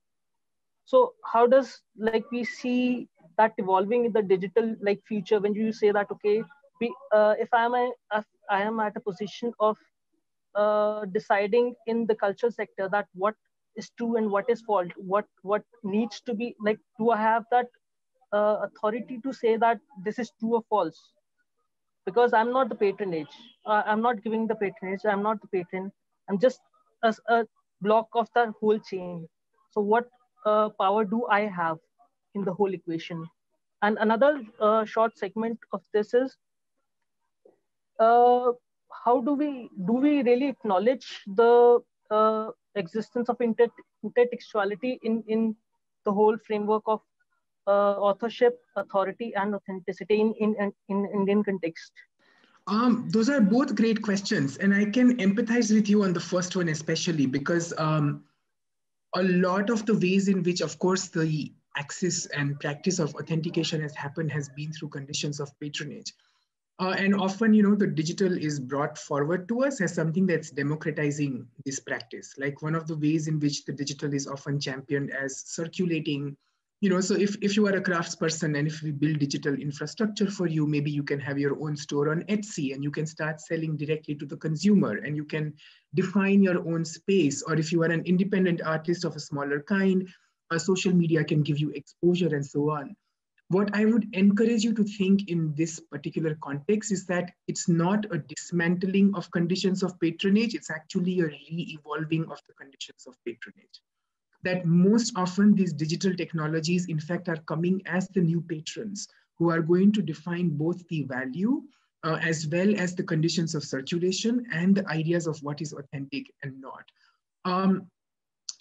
So how does we see that evolving in the digital future when you say that, okay, if I am at a position of deciding in the cultural sector that what is true and what is false, what needs to be do I have that authority to say that this is true or false? Because I'm not the patronage. I'm not giving the patronage. I'm not the patron. I'm just a block of the whole chain. So what power do I have in the whole equation? And another short segment of this is, how do we really acknowledge the existence of intertextuality in the whole framework of authorship, authority, and authenticity in Indian context?
Those are both great questions, and I can empathize with you on the first one especially because a lot of the ways in which, of course, the access and practice of authentication has happened has been through conditions of patronage. And often, the digital is brought forward to us as something that's democratizing this practice. Like one of the ways in which the digital is often championed as circulating, so if you are a craftsperson and if we build digital infrastructure for you, maybe you can have your own store on Etsy and you can start selling directly to the consumer and you can define your own space. Or if you are an independent artist of a smaller kind, social media can give you exposure and so on. What I would encourage you to think in this particular context is that it's not a dismantling of conditions of patronage, it's actually a re-evolving of the conditions of patronage. That most often these digital technologies, in fact, are coming as the new patrons who are going to define both the value as well as the conditions of circulation and the ideas of what is authentic and not.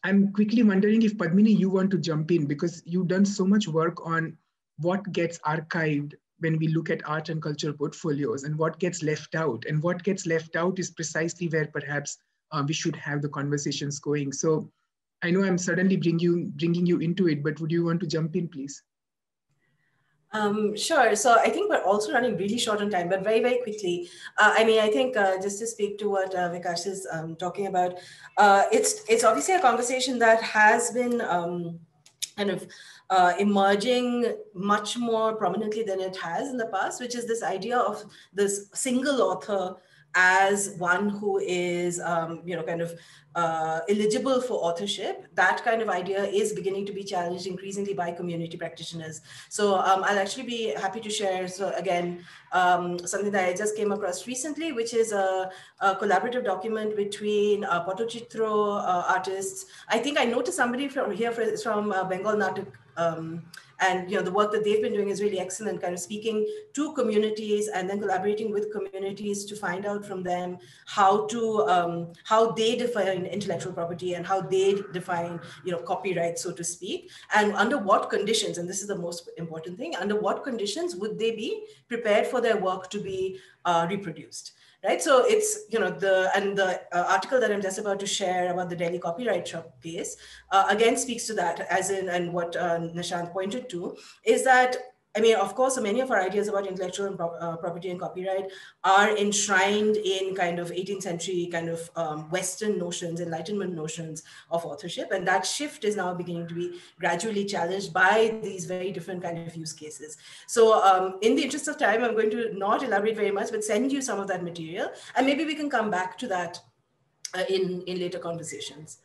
I'm quickly wondering if Padmini, you want to jump in, because you've done so much work on what gets archived when we look at art and culture portfolios and what gets left out. And what gets left out is precisely where perhaps we should have the conversations going. So I know I'm suddenly bringing you into it, but would you want to jump in, please?
Sure. So I think we're also running really short on time, but very, very quickly. I think just to speak to what Vikash is talking about, it's obviously a conversation that has been kind of emerging much more prominently than it has in the past, which is this idea of this single author as one who is, kind of eligible for authorship. That kind of idea is beginning to be challenged increasingly by community practitioners. So I'll actually be happy to share, so again, something that I just came across recently, which is a collaborative document between Pottochitro artists. I think I noticed somebody from here from Bengal Natak, and the work that they've been doing is really excellent, kind of speaking to communities and then collaborating with communities to find out from them how they define intellectual property and how they define copyright, so to speak, and under what conditions, and this is the most important thing, under what conditions would they be prepared for their work to be reproduced. Right, so it's the article that I'm just about to share about the Delhi Copyright Shop case again speaks to that, as in, and what Nishant pointed to is that, of course, many of our ideas about intellectual and property and copyright are enshrined in kind of 18th century kind of Western notions, Enlightenment notions of authorship. And that shift is now beginning to be gradually challenged by these very different kind of use cases. So in the interest of time, I'm going to not elaborate very much, but send you some of that material. And maybe we can come back to that in later conversations.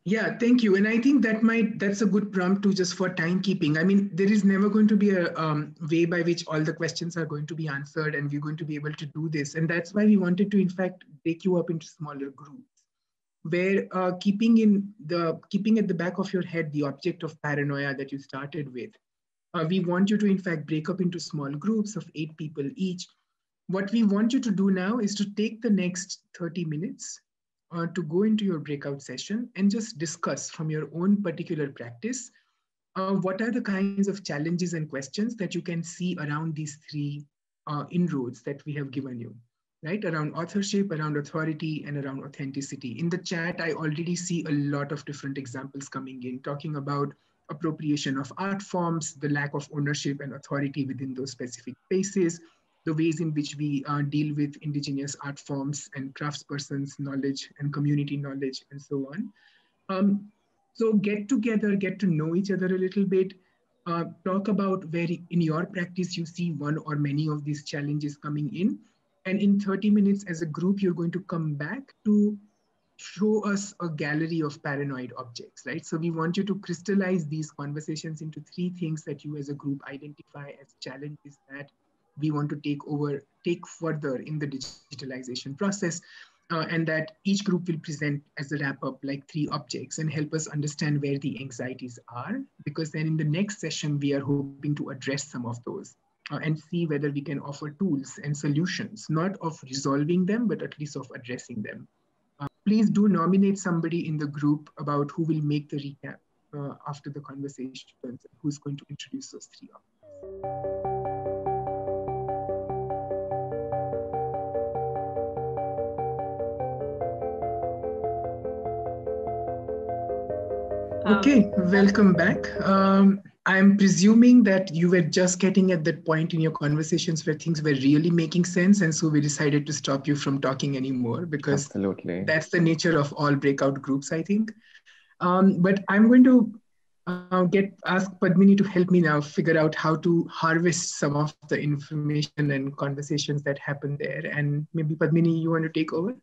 Yeah, thank you. And I think that's a good prompt to just for timekeeping. There is never going to be a way by which all the questions are going to be answered and we're going to be able to do this. And that's why we wanted to, in fact, break you up into smaller groups, where keeping at the back of your head the object of paranoia that you started with. We want you to, in fact, break up into small groups of 8 people each. What we want you to do now is to take the next 30 minutes to go into your breakout session and just discuss from your own particular practice, what are the kinds of challenges and questions that you can see around these 3 inroads that we have given you, right? Around authorship, around authority, and around authenticity. In the chat, I already see a lot of different examples coming in, talking about appropriation of art forms, the lack of ownership and authority within those specific spaces, the ways in which we deal with indigenous art forms and craftspersons' knowledge and community knowledge and so on. So get together, get to know each other a little bit, talk about where in your practice you see one or many of these challenges coming in. And in 30 minutes as a group, you're going to come back to show us a gallery of paranoid objects, right? So we want you to crystallize these conversations into 3 things that you as a group identify as challenges that we want to take further in the digitalization process, and that each group will present as a wrap up like 3 objects and help us understand where the anxieties are, because then in the next session, we are hoping to address some of those and see whether we can offer tools and solutions, not of resolving them, but at least of addressing them. Please do nominate somebody in the group about who will make the recap after the conversation, who's going to introduce those 3 objects. Okay, welcome back. I'm presuming that you were just getting at that point in your conversations where things were really making sense. And so we decided to stop you from talking anymore, because
absolutely,
that's the nature of all breakout groups, I think. But I'm going to ask Padmini to help me now figure out how to harvest some of the information and conversations that happen there. And maybe Padmini, you want to take over?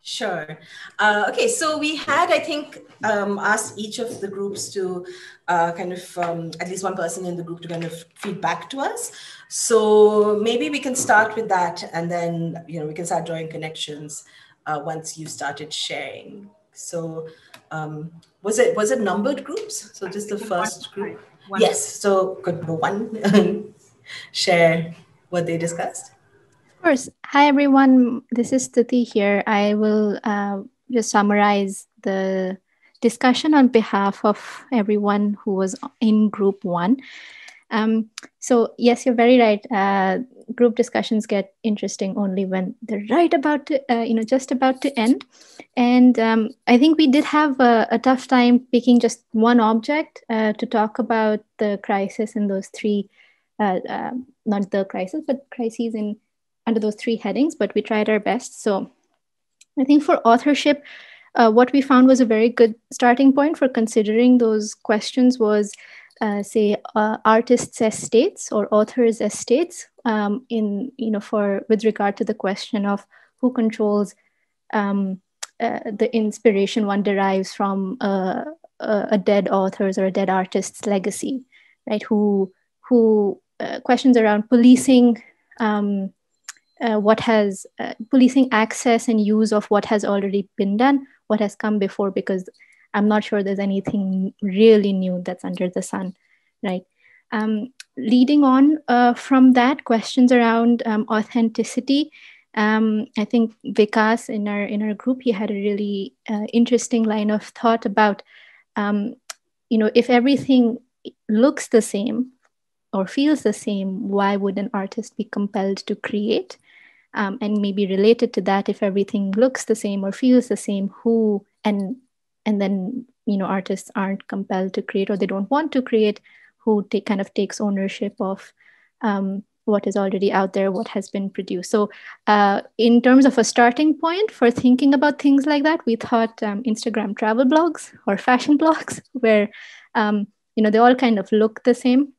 Sure. Okay, so we had, I think, asked each of the groups to kind of, at least one person in the group to kind of feed back to us. So maybe we can start with that, and then, we can start drawing connections once you started sharing. So was it numbered groups? So just the first group? Yes, so could one share. what they discussed?
Of course. Hi, everyone. This is Stuti here. I will just summarize the discussion on behalf of everyone who was in group one. So yes, you're very right. Group discussions get interesting only when they're right about to, just about to end. And I think we did have a tough time picking just one object to talk about the crisis in those three, not the crisis, but crises in under those three headings, but we tried our best. So I think for authorship, what we found was a very good starting point for considering those questions was say artists' estates or authors' estates with regard to the question of who controls the inspiration one derives from a dead author's or a dead artist's legacy, right? Who questions around policing policing access and use of what has already been done, what has come before, because I'm not sure there's anything really new that's under the sun, right? Leading on from that, questions around authenticity. I think Vikas in our group, he had a really interesting line of thought about, if everything looks the same or feels the same, why would an artist be compelled to create? And maybe related to that, if everything looks the same or feels the same, and then artists aren't compelled to create or they don't want to create, who kind of takes ownership of what is already out there, what has been produced. So in terms of a starting point for thinking about things like that, we thought Instagram travel blogs or fashion blogs, where they all kind of look the same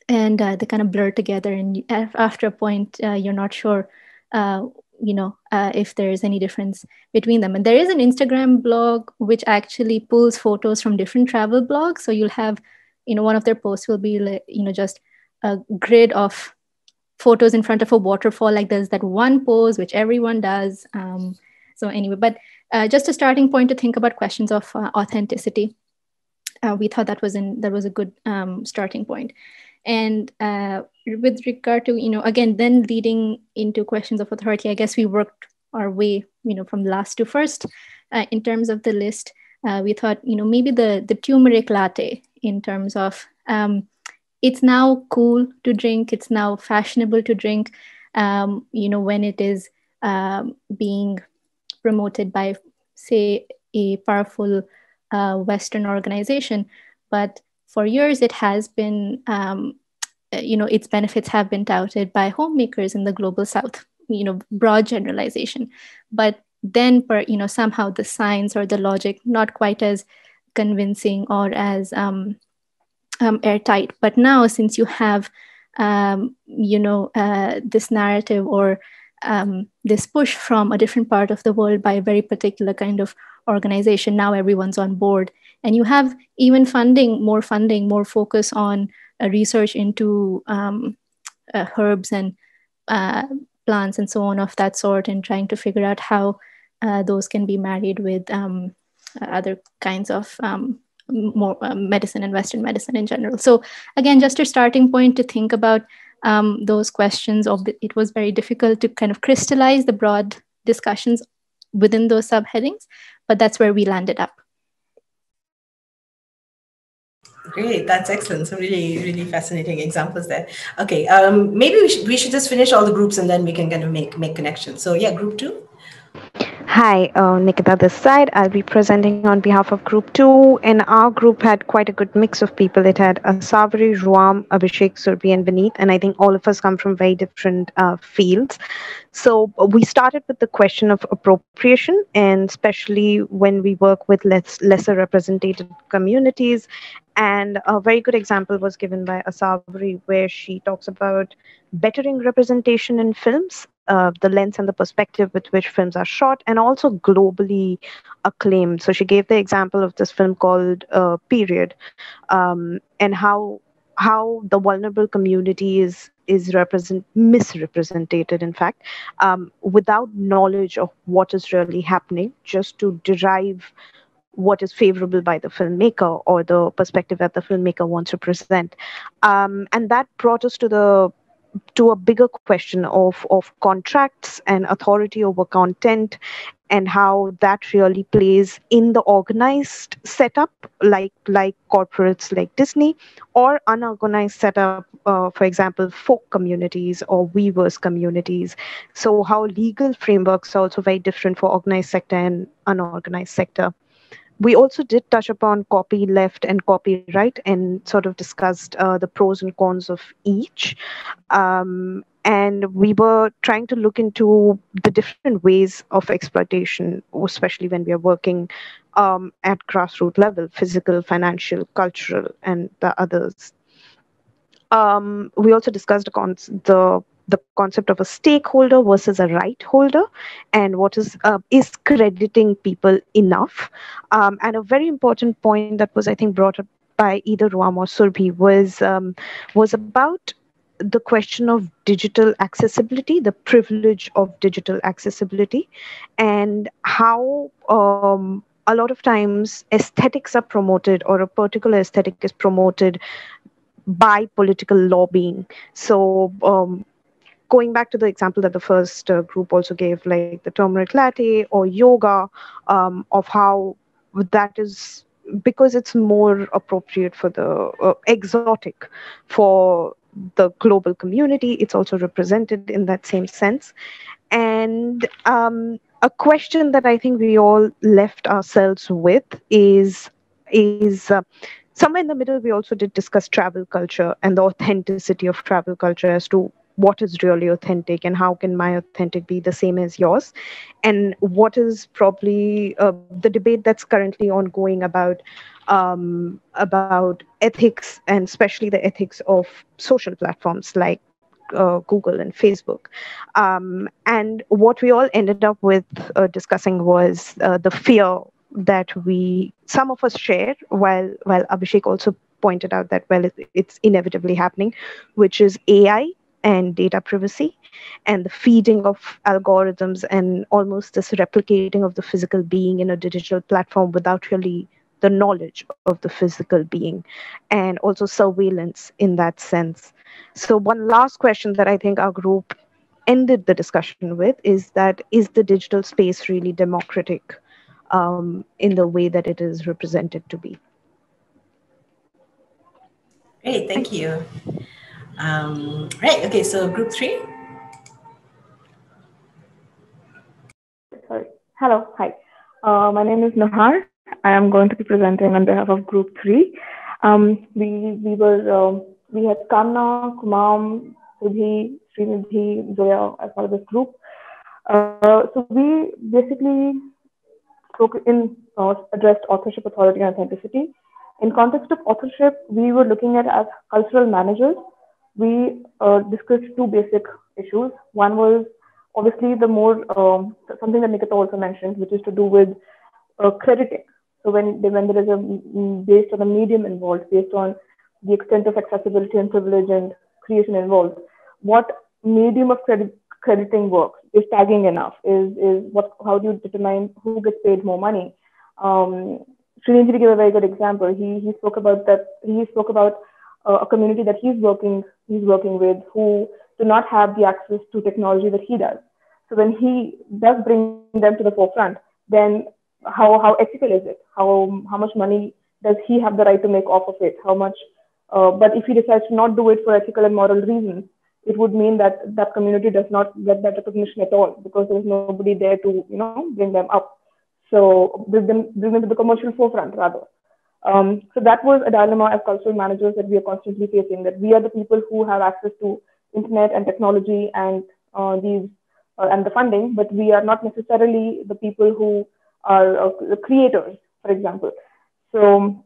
and they kind of blur together, and after a point you're not sure if there is any difference between them. And there is an Instagram blog which actually pulls photos from different travel blogs. So you'll have, one of their posts will be, just a grid of photos in front of a waterfall. Like there's that one pose which everyone does. So anyway, but just a starting point to think about questions of authenticity. We thought that was a good starting point. And with regard to, again, then leading into questions of authority, I guess we worked our way, from last to first. In terms of the list, we thought, maybe the turmeric latte, in terms of it's now cool to drink, it's now fashionable to drink, when it is being promoted by, say, a powerful Western organization. But for years, it has been, its benefits have been touted by homemakers in the global South, broad generalization. But then, somehow the science or the logic, not quite as convincing or as airtight. But now, since you have, this narrative or this push from a different part of the world by a very particular kind of organization, now everyone's on board. And you have even more focus on research into herbs and plants and so on of that sort, and trying to figure out how those can be married with other kinds of more medicine and Western medicine in general. So again, just a starting point to think about those questions. It was very difficult to kind of crystallize the broad discussions within those subheadings, but that's where we landed up.
Great, that's excellent. Some really, really fascinating examples there. Okay, maybe we should just finish all the groups and then we can kind of make connections. So yeah, group 2.
Hi, Nikita this side. I'll be presenting on behalf of Group 2. And our group had quite a good mix of people. It had Asavri, Ruam, Abhishek, Surbi, and Vineet. And I think all of us come from very different fields. So we started with the question of appropriation, and especially when we work with lesser represented communities. And a very good example was given by Asavri, where she talks about bettering representation in films, the lens and the perspective with which films are shot, and also globally acclaimed. So she gave the example of this film called Period, and how the vulnerable community is misrepresented, in fact, without knowledge of what is really happening, just to derive what is favorable by the filmmaker or the perspective that the filmmaker wants to present. And that brought us to the to a bigger question of contracts and authority over content, and how that really plays in the organized setup, like corporates like Disney, or unorganized setup, for example, folk communities or weavers communities. So how legal frameworks are also very different for organized sector and unorganized sector. We also did touch upon copy left and copyright, and sort of discussed the pros and cons of each. And we were trying to look into the different ways of exploitation, especially when we are working at grassroots level, physical, financial, cultural, and the others. We also discussed the concept of a stakeholder versus a right holder, and what is crediting people enough. And a very important point that was, I think, brought up by either Ruam or Surbhi was about the question of digital accessibility, the privilege of digital accessibility, and how a lot of times aesthetics are promoted, or a particular aesthetic is promoted by political lobbying. So going back to the example that the first group also gave, like the turmeric latte or yoga, of how that is, because it's more appropriate for the exotic for the global community, it's also represented in that same sense. And a question that I think we all left ourselves with is somewhere in the middle. We also did discuss travel culture and the authenticity of travel culture, as to what is really authentic and how can my authentic be the same as yours, and what is probably the debate that's currently ongoing about ethics, and especially the ethics of social platforms like Google and Facebook. And what we all ended up with discussing was the fear that some of us share, while Abhishek also pointed out that, well, it's inevitably happening, which is AI and data privacy, and the feeding of algorithms, and almost this replicating of the physical being in a digital platform without really the knowledge of the physical being, and also surveillance in that sense. So one last question that I think our group ended the discussion with is that, is the digital space really democratic in the way that it is represented to be?
Great, thank you. Right, okay, so group 3.
Sorry. Hello, hi. My name is Nahar. I am going to be presenting on behalf of group 3. We had Kamna, Kumam, Sudhi, Srinidhi, Zoya as part of this group. So we basically addressed authorship, authority, and authenticity. In context of authorship, we were looking at, as cultural managers, we discussed two basic issues. One was obviously the more something that Nikita also mentioned, which is to do with crediting. So when there is based on the medium involved, based on the extent of accessibility and privilege and creation involved, what medium of crediting works? Is tagging enough? How do you determine who gets paid more money? Srinidhi gave a very good example. He spoke about that. He spoke about a community that he's working with, who do not have the access to technology that he does. So when he does bring them to the forefront, then how ethical is it? How much money does he have the right to make off of it? How much? But if he decides to not do it for ethical and moral reasons, it would mean that that community does not get that recognition at all, because there is nobody there to bring them up. So bring them to the commercial forefront rather. So that was a dilemma as cultural managers that we are constantly facing, that we are the people who have access to internet and technology and and the funding, but we are not necessarily the people who are the creators, for example. So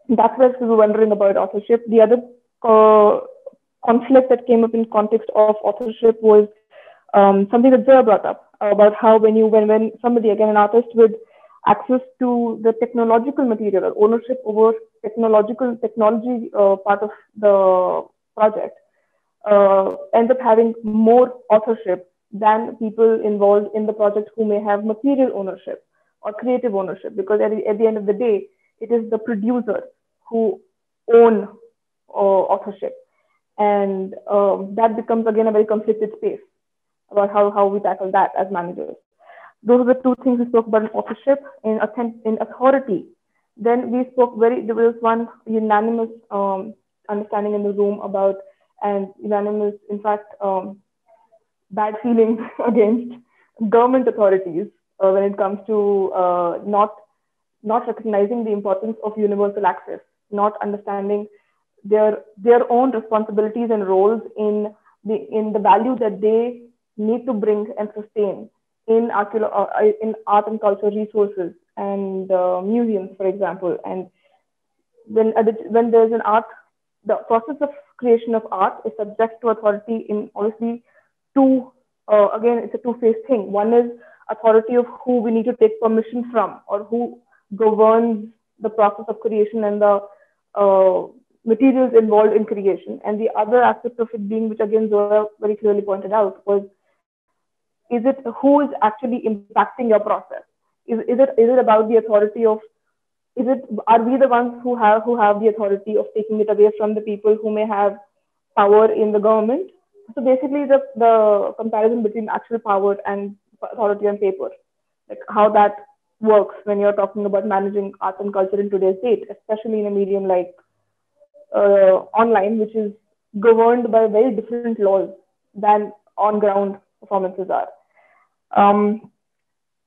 that's where we were wondering about authorship. The other conflict that came up in context of authorship was something that Zoya brought up about how when somebody, again an artist with access to the technological material or ownership over technology part of the project ends up having more authorship than people involved in the project who may have material ownership or creative ownership, because at the end of the day, it is the producers who own authorship. And that becomes again a very conflicted space about how we tackle that as managers. Those are the two things we spoke about in authorship. In authority, then we spoke there was one unanimous understanding in the room about, and unanimous, in fact, bad feelings against government authorities when it comes to not recognizing the importance of universal access, not understanding their own responsibilities and roles in the value that they need to bring and sustain in art and culture resources and museums, for example. And when there's an art, the process of creation of art is subject to authority in obviously two. Again, it's a two-phase thing. One is authority of who we need to take permission from, or who governs the process of creation and the materials involved in creation. And the other aspect of it being, which again Zoya very clearly pointed out, was who is actually impacting your process? Is it about the authority of, are we the ones who have the authority of taking it away from the people who may have power in the government? So basically the comparison between actual power and authority on paper, like how that works when you're talking about managing arts and culture in today's date, especially in a medium like online, which is governed by very different laws than on ground performances are.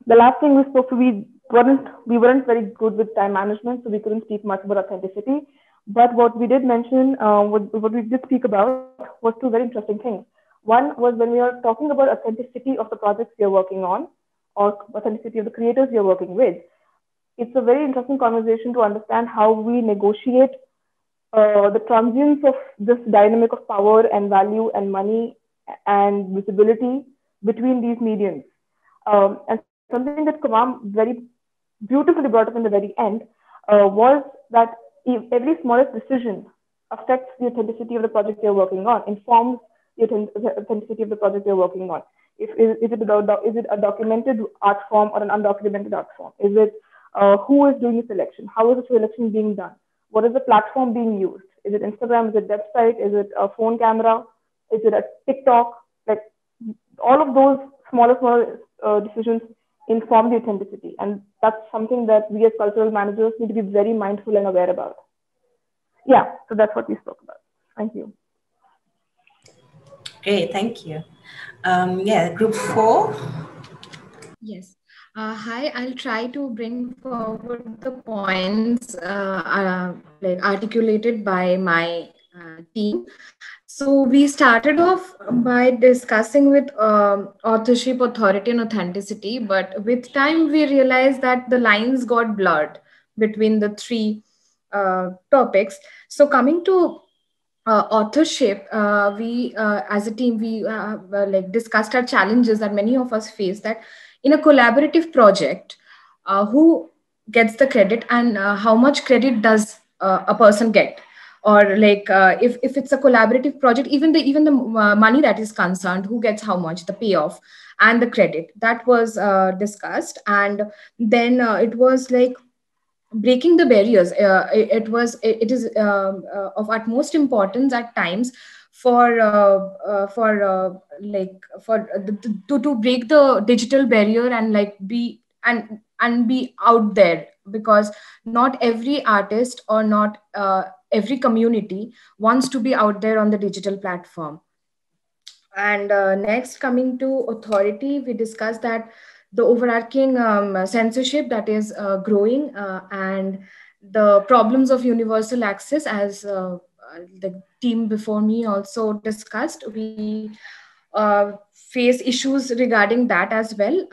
The last thing we spoke to, we weren't very good with time management, so we couldn't speak much about authenticity. But what we did mention, what we did speak about, was two very interesting things. One was when we are talking about authenticity of the projects you're working on, or authenticity of the creators you're working with. It's a very interesting conversation to understand how we negotiate the transience of this dynamic of power and value and money and visibility between these mediums. And something that Kumam very beautifully brought up in the very end was that every smallest decision affects the authenticity of the project you're working on, informs the authenticity of the project you're working on. Is it a documented art form or an undocumented art form? Is it who is doing the selection? How is the selection being done? What is the platform being used? Is it Instagram? Is it website? Is it a phone camera? Is it a TikTok? Like all of those smaller decisions inform the authenticity. And that's something that we as cultural managers need to be very mindful and aware about. Yeah, so that's what we spoke about. Thank you.
Great, thank you. Yeah, group 4.
Yes. Hi, I'll try to bring forward the points like articulated by my team. So we started off by discussing with authorship, authority, and authenticity, but with time we realized that the lines got blurred between the three topics. So coming to authorship, we as a team, we like discussed our challenges that many of us face, that in a collaborative project, who gets the credit and how much credit does a person get? Or like if it's a collaborative project, even the money that is concerned, who gets how much, the payoff and the credit, that was discussed. And then it was like breaking the barriers. It is of utmost importance at times to break the digital barrier and like be out there, because not every artist or not every community wants to be out there on the digital platform. And next, coming to authority, we discussed that the overarching censorship that is growing and the problems of universal access, as the team before me also discussed, we face issues regarding that as well.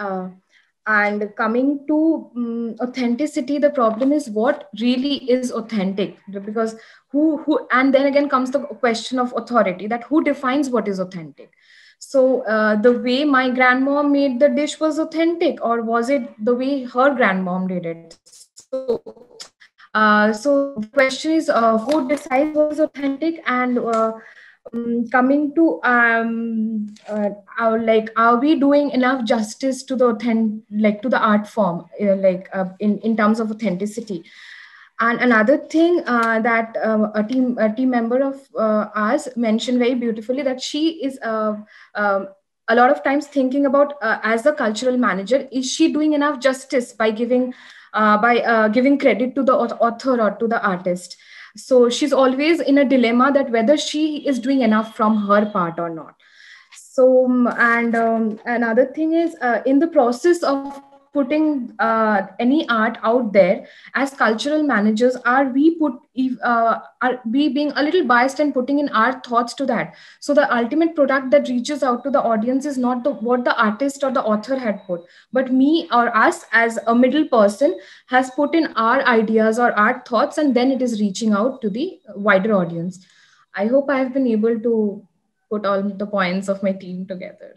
And coming to authenticity, the problem is what really is authentic, because who and then again comes the question of authority, that who defines what is authentic. So the way my grandmom made the dish was authentic, or was it the way her grandmom did it? So the question is who decides what is authentic? And coming to are we doing enough justice to the to the art form, in terms of authenticity? And another thing that a team member of ours mentioned very beautifully, that she is a lot of times thinking about, as a cultural manager, is she doing enough justice by giving credit to the author or to the artist? So she's always in a dilemma that whether she is doing enough from her part or not. So another thing is, in the process of putting any art out there, as cultural managers, are we being a little biased and putting in our thoughts to that? So the ultimate product that reaches out to the audience is not what the artist or the author had put, but me or us as a middle person has put in our ideas or our thoughts, and then it is reaching out to the wider audience. I hope I have been able to put all the points of my team together.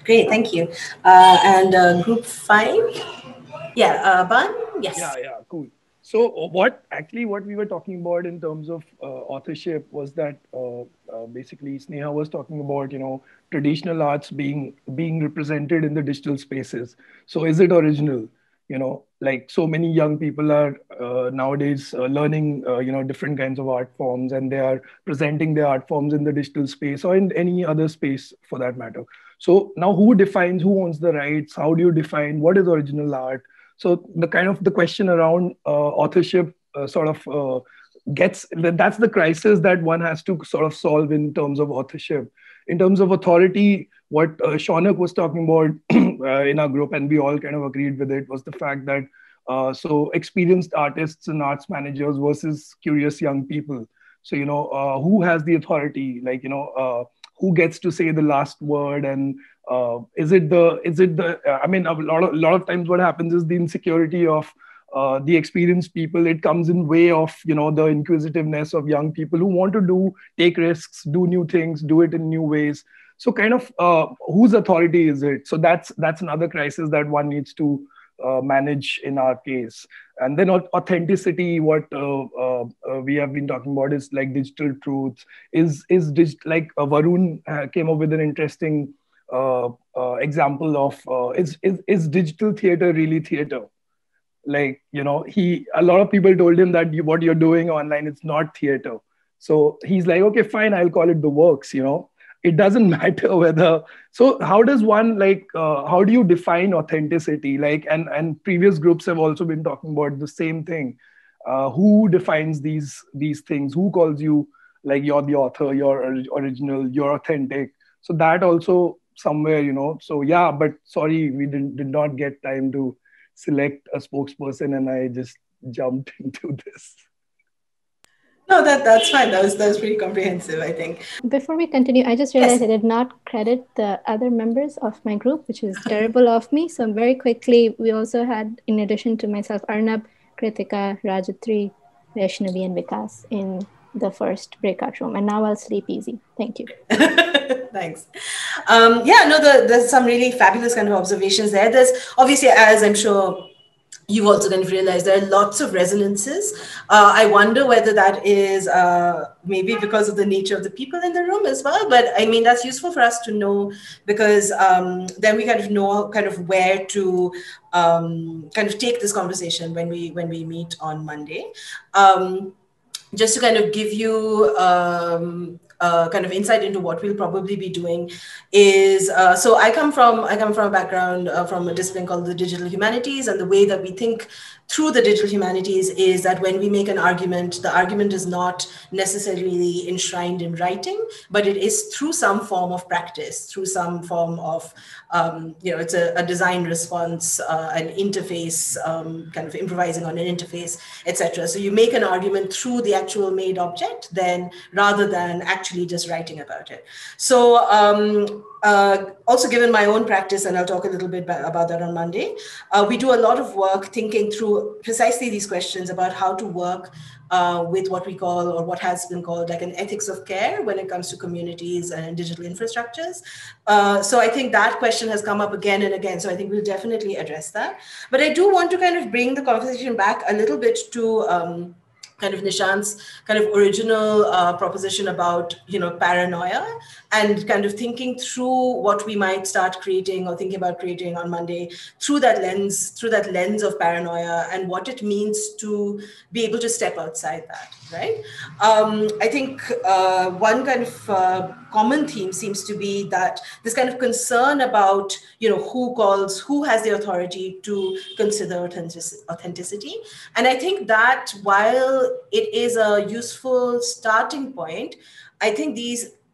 Great, thank you. And group 5? Yeah, Ban? Yes.
Yeah, cool. So what we were talking about in terms of authorship was that basically Sneha was talking about, traditional arts being represented in the digital spaces. So is it original? Like so many young people are nowadays learning, different kinds of art forms, and they are presenting their art forms in the digital space or in any other space for that matter. So now who owns the rights? How do you define what is original art? So the question around authorship that's the crisis that one has to sort of solve in terms of authorship. In terms of authority, what Shaunak was talking about in our group, and we all kind of agreed with it, was the fact that so experienced artists and arts managers versus curious young people. So, who has the authority? Like, who gets to say the last word? And is it the I mean, a lot of times what happens is the insecurity of the experienced people. It comes in way of, the inquisitiveness of young people who want to take risks, do new things, do it in new ways. So kind of whose authority is it? So that's another crisis that one needs to manage in our case. And then authenticity, what we have been talking about is like digital truths. Like Varun came up with an interesting example of is digital theater really theater? Like, a lot of people told him that what you're doing online, it's not theater. So he's like, okay, fine, I'll call it the works, It doesn't matter whether. So how does one how do you define authenticity? Like, and previous groups have also been talking about the same thing. Who defines these things? Who calls you like you're the author, you're original, you're authentic? So that also somewhere, so yeah, but sorry, we did not get time to select a spokesperson, and I just jumped into this.
No, that's fine. That was pretty comprehensive, I think.
Before we continue, I just realized I did not credit the other members of my group, which is terrible of me. So very quickly, we also had, in addition to myself, Arnab, Kritika, Rajatri, Vaishnavi, and Vikas in the first breakout room. And now I'll sleep easy. Thank you.
Thanks. There's some really fabulous kind of observations there. There's obviously, as I'm sure you've also kind of realized, there are lots of resonances. I wonder whether that is maybe because of the nature of the people in the room as well. But I mean, that's useful for us to know, because then we kind of know kind of where to kind of take this conversation when we meet on Monday. Just to kind of give you kind of insight into what we'll probably be doing is, so I come from a background from a discipline called the digital humanities, and the way that we think through the digital humanities is that when we make an argument, the argument is not necessarily enshrined in writing, but it is through some form of practice, through some form of, it's a design response, an interface, kind of improvising on an interface, etc. So you make an argument through the actual made object, then rather than actually just writing about it. So also given my own practice, and I'll talk a little bit about that on Monday, we do a lot of work thinking through precisely these questions about how to work with what we call, or what has been called, like an ethics of care when it comes to communities and digital infrastructures. So I think that question has come up again and again. So I think we'll definitely address that. But I do want to kind of bring the conversation back a little bit to kind of Nishant's kind of original proposition about, paranoia, and kind of thinking through what we might start creating or thinking about creating on Monday through that lens of paranoia and what it means to be able to step outside that, right? I think one kind of common theme seems to be that this kind of concern about, who has the authority to consider authenticity. And I think that while it is a useful starting point, I think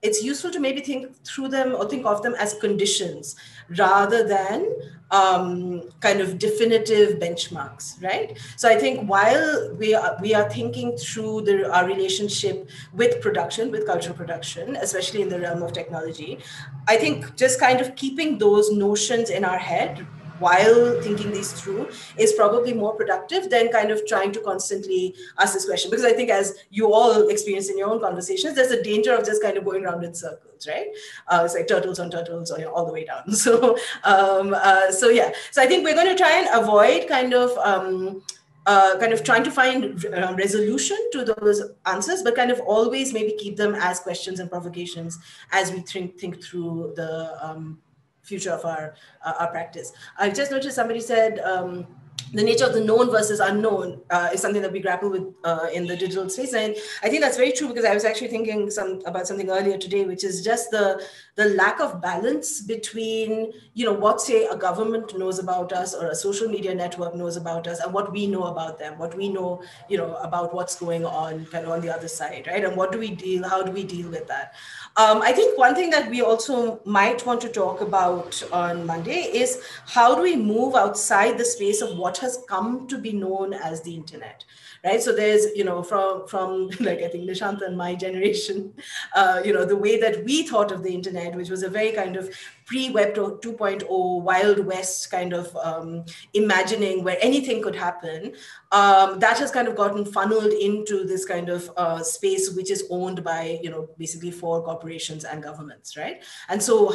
it's useful to maybe think through them or think of them as conditions rather than kind of definitive benchmarks, right? So I think while we are thinking through our relationship with production, with cultural production, especially in the realm of technology, I think just kind of keeping those notions in our head while thinking these through is probably more productive than kind of trying to constantly ask this question. Because I think, as you all experience in your own conversations, there's a danger of just kind of going around in circles, right? It's like turtles on turtles, or all the way down. So yeah. So I think we're going to try and avoid kind of trying to find resolution to those answers, but kind of always maybe keep them as questions and provocations as we think through the future of our practice. I've just noticed somebody said the nature of the known versus unknown is something that we grapple with in the digital space. And I think that's very true, because I was actually thinking about something earlier today, which is just the lack of balance between, what, say, a government knows about us or a social media network knows about us and what we know about them, what we know, about what's going on kind of on the other side, right? And how do we deal with that? I think one thing that we also might want to talk about on Monday is how do we move outside the space of what has come to be known as the internet, right? So there's, from like, I think Nishant and my generation, the way that we thought of the internet, which was a very kind of pre-Web 2.0 Wild West kind of imagining where anything could happen, that has kind of gotten funneled into this kind of space which is owned by, basically 4 corporations and governments, right? And so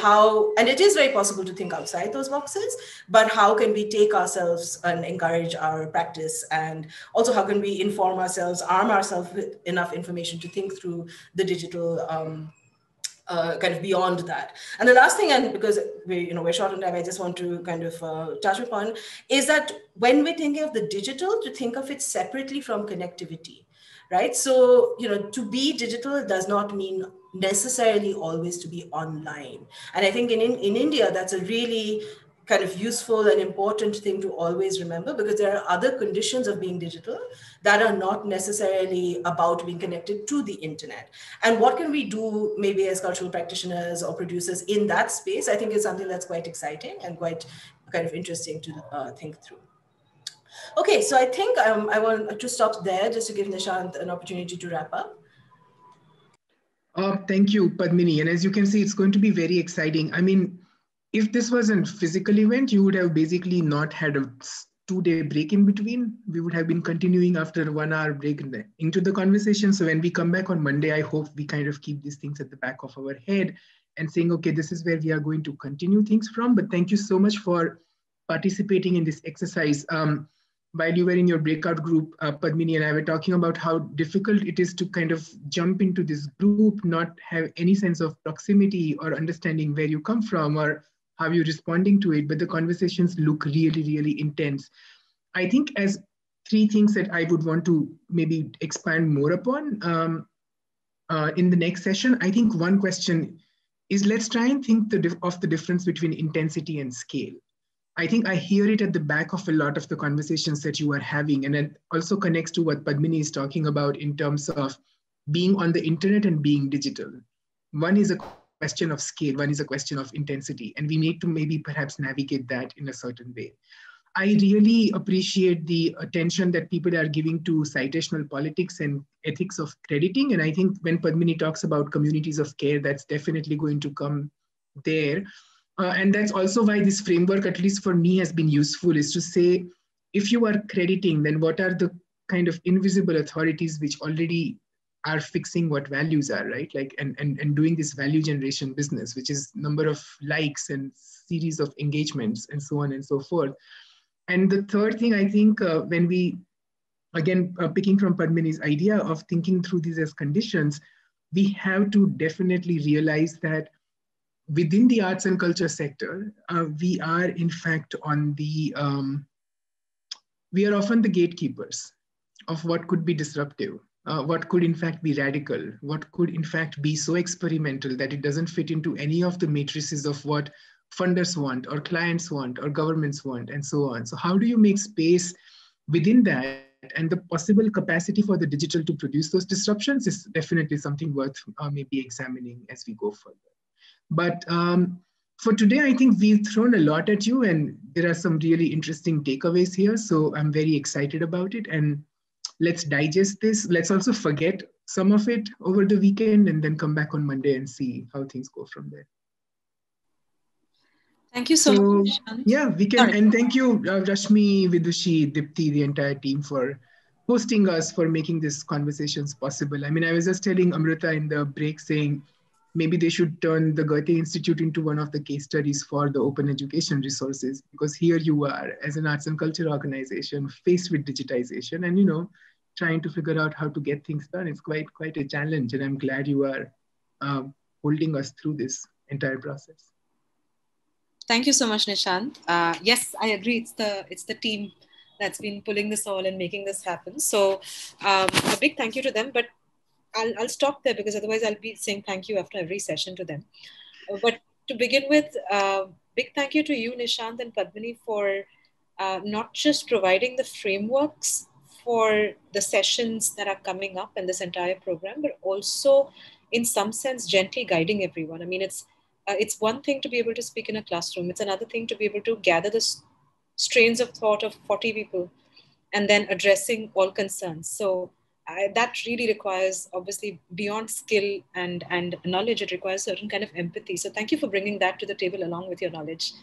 and it is very possible to think outside those boxes, but how can we take ourselves and encourage our practice? And also how can we inform ourselves, arm ourselves with enough information to think through the digital kind of beyond that. And the last thing, and because we're short on time, I just want to kind of touch upon, is that when we're thinking of the digital, to think of it separately from connectivity, right? So, to be digital does not mean necessarily always to be online. And I think in India, that's a really kind of useful and important thing to always remember, because there are other conditions of being digital that are not necessarily about being connected to the internet. And what can we do maybe as cultural practitioners or producers in that space, I think is something that's quite exciting and quite kind of interesting to think through. Okay, so I think I want to stop there just to give Nishant an opportunity to wrap up.
Thank you, Padmini. And as you can see, it's going to be very exciting. I mean, if this was a physical event, you would have basically not had a 2-day break in between. We would have been continuing after a 1-hour break into the conversation. So when we come back on Monday, I hope we kind of keep these things at the back of our head and saying, okay, this is where we are going to continue things from. But thank you so much for participating in this exercise. While you were in your breakout group, Padmini and I were talking about how difficult it is to kind of jump into this group, not have any sense of proximity or understanding where you come from or how you're responding to it, but the conversations look really, really intense. I think as 3 things that I would want to maybe expand more upon in the next session. I think one question is, let's try and think of the difference between intensity and scale. I think I hear it at the back of a lot of the conversations that you are having, and it also connects to what Padmini is talking about in terms of being on the internet and being digital. One is a question of scale, one is a question of intensity, and we need to maybe perhaps navigate that in a certain way. I really appreciate the attention that people are giving to citational politics and ethics of crediting, and I think when Padmini talks about communities of care, that's definitely going to come there. And that's also why this framework, at least for me, has been useful, is to say, if you are crediting, then what are the kind of invisible authorities which already are fixing what values are, right? Like, and doing this value generation business, which is number of likes and series of engagements and so on and so forth. And the third thing, I think, when we again, picking from Padmini's idea of thinking through these as conditions, we have to definitely realize that within the arts and culture sector, we are in fact on the, we are often the gatekeepers of what could be disruptive, what could in fact be radical, what could in fact be so experimental that it doesn't fit into any of the matrices of what funders want or clients want or governments want and so on. So how do you make space within that, and the possible capacity for the digital to produce those disruptions is definitely something worth maybe examining as we go further. But for today, I think we've thrown a lot at you, and there are some really interesting takeaways here. So I'm very excited about it, and let's digest this. Let's also forget some of it over the weekend and then come back on Monday and see how things go from there.
Thank you so much.
Yeah, we can. Sorry. And thank you, Rashmi, Vidushi, Dipti, the entire team for hosting us, for making these conversations possible. I mean, I was just telling Amrita in the break saying, maybe they should turn the Goethe Institute into one of the case studies for the open education resources, because here you are as an arts and culture organization faced with digitization and, you know, trying to figure out how to get things done. It's quite a challenge, and I'm glad you are holding us through this entire process.
Thank you so much, Nishant. Yes, I agree. It's the team that's been pulling this all and making this happen. So a big thank you to them, but I'll stop there because otherwise I'll be saying thank you after every session to them. But to begin with, big thank you to you, Nishant and Padmini, for not just providing the frameworks for the sessions that are coming up in this entire program, but also in some sense gently guiding everyone. I mean, it's one thing to be able to speak in a classroom. It's another thing to be able to gather the strains of thought of 40 people and then addressing all concerns. So that really requires, obviously, beyond skill and knowledge, it requires certain kind of empathy. So thank you for bringing that to the table along with your knowledge.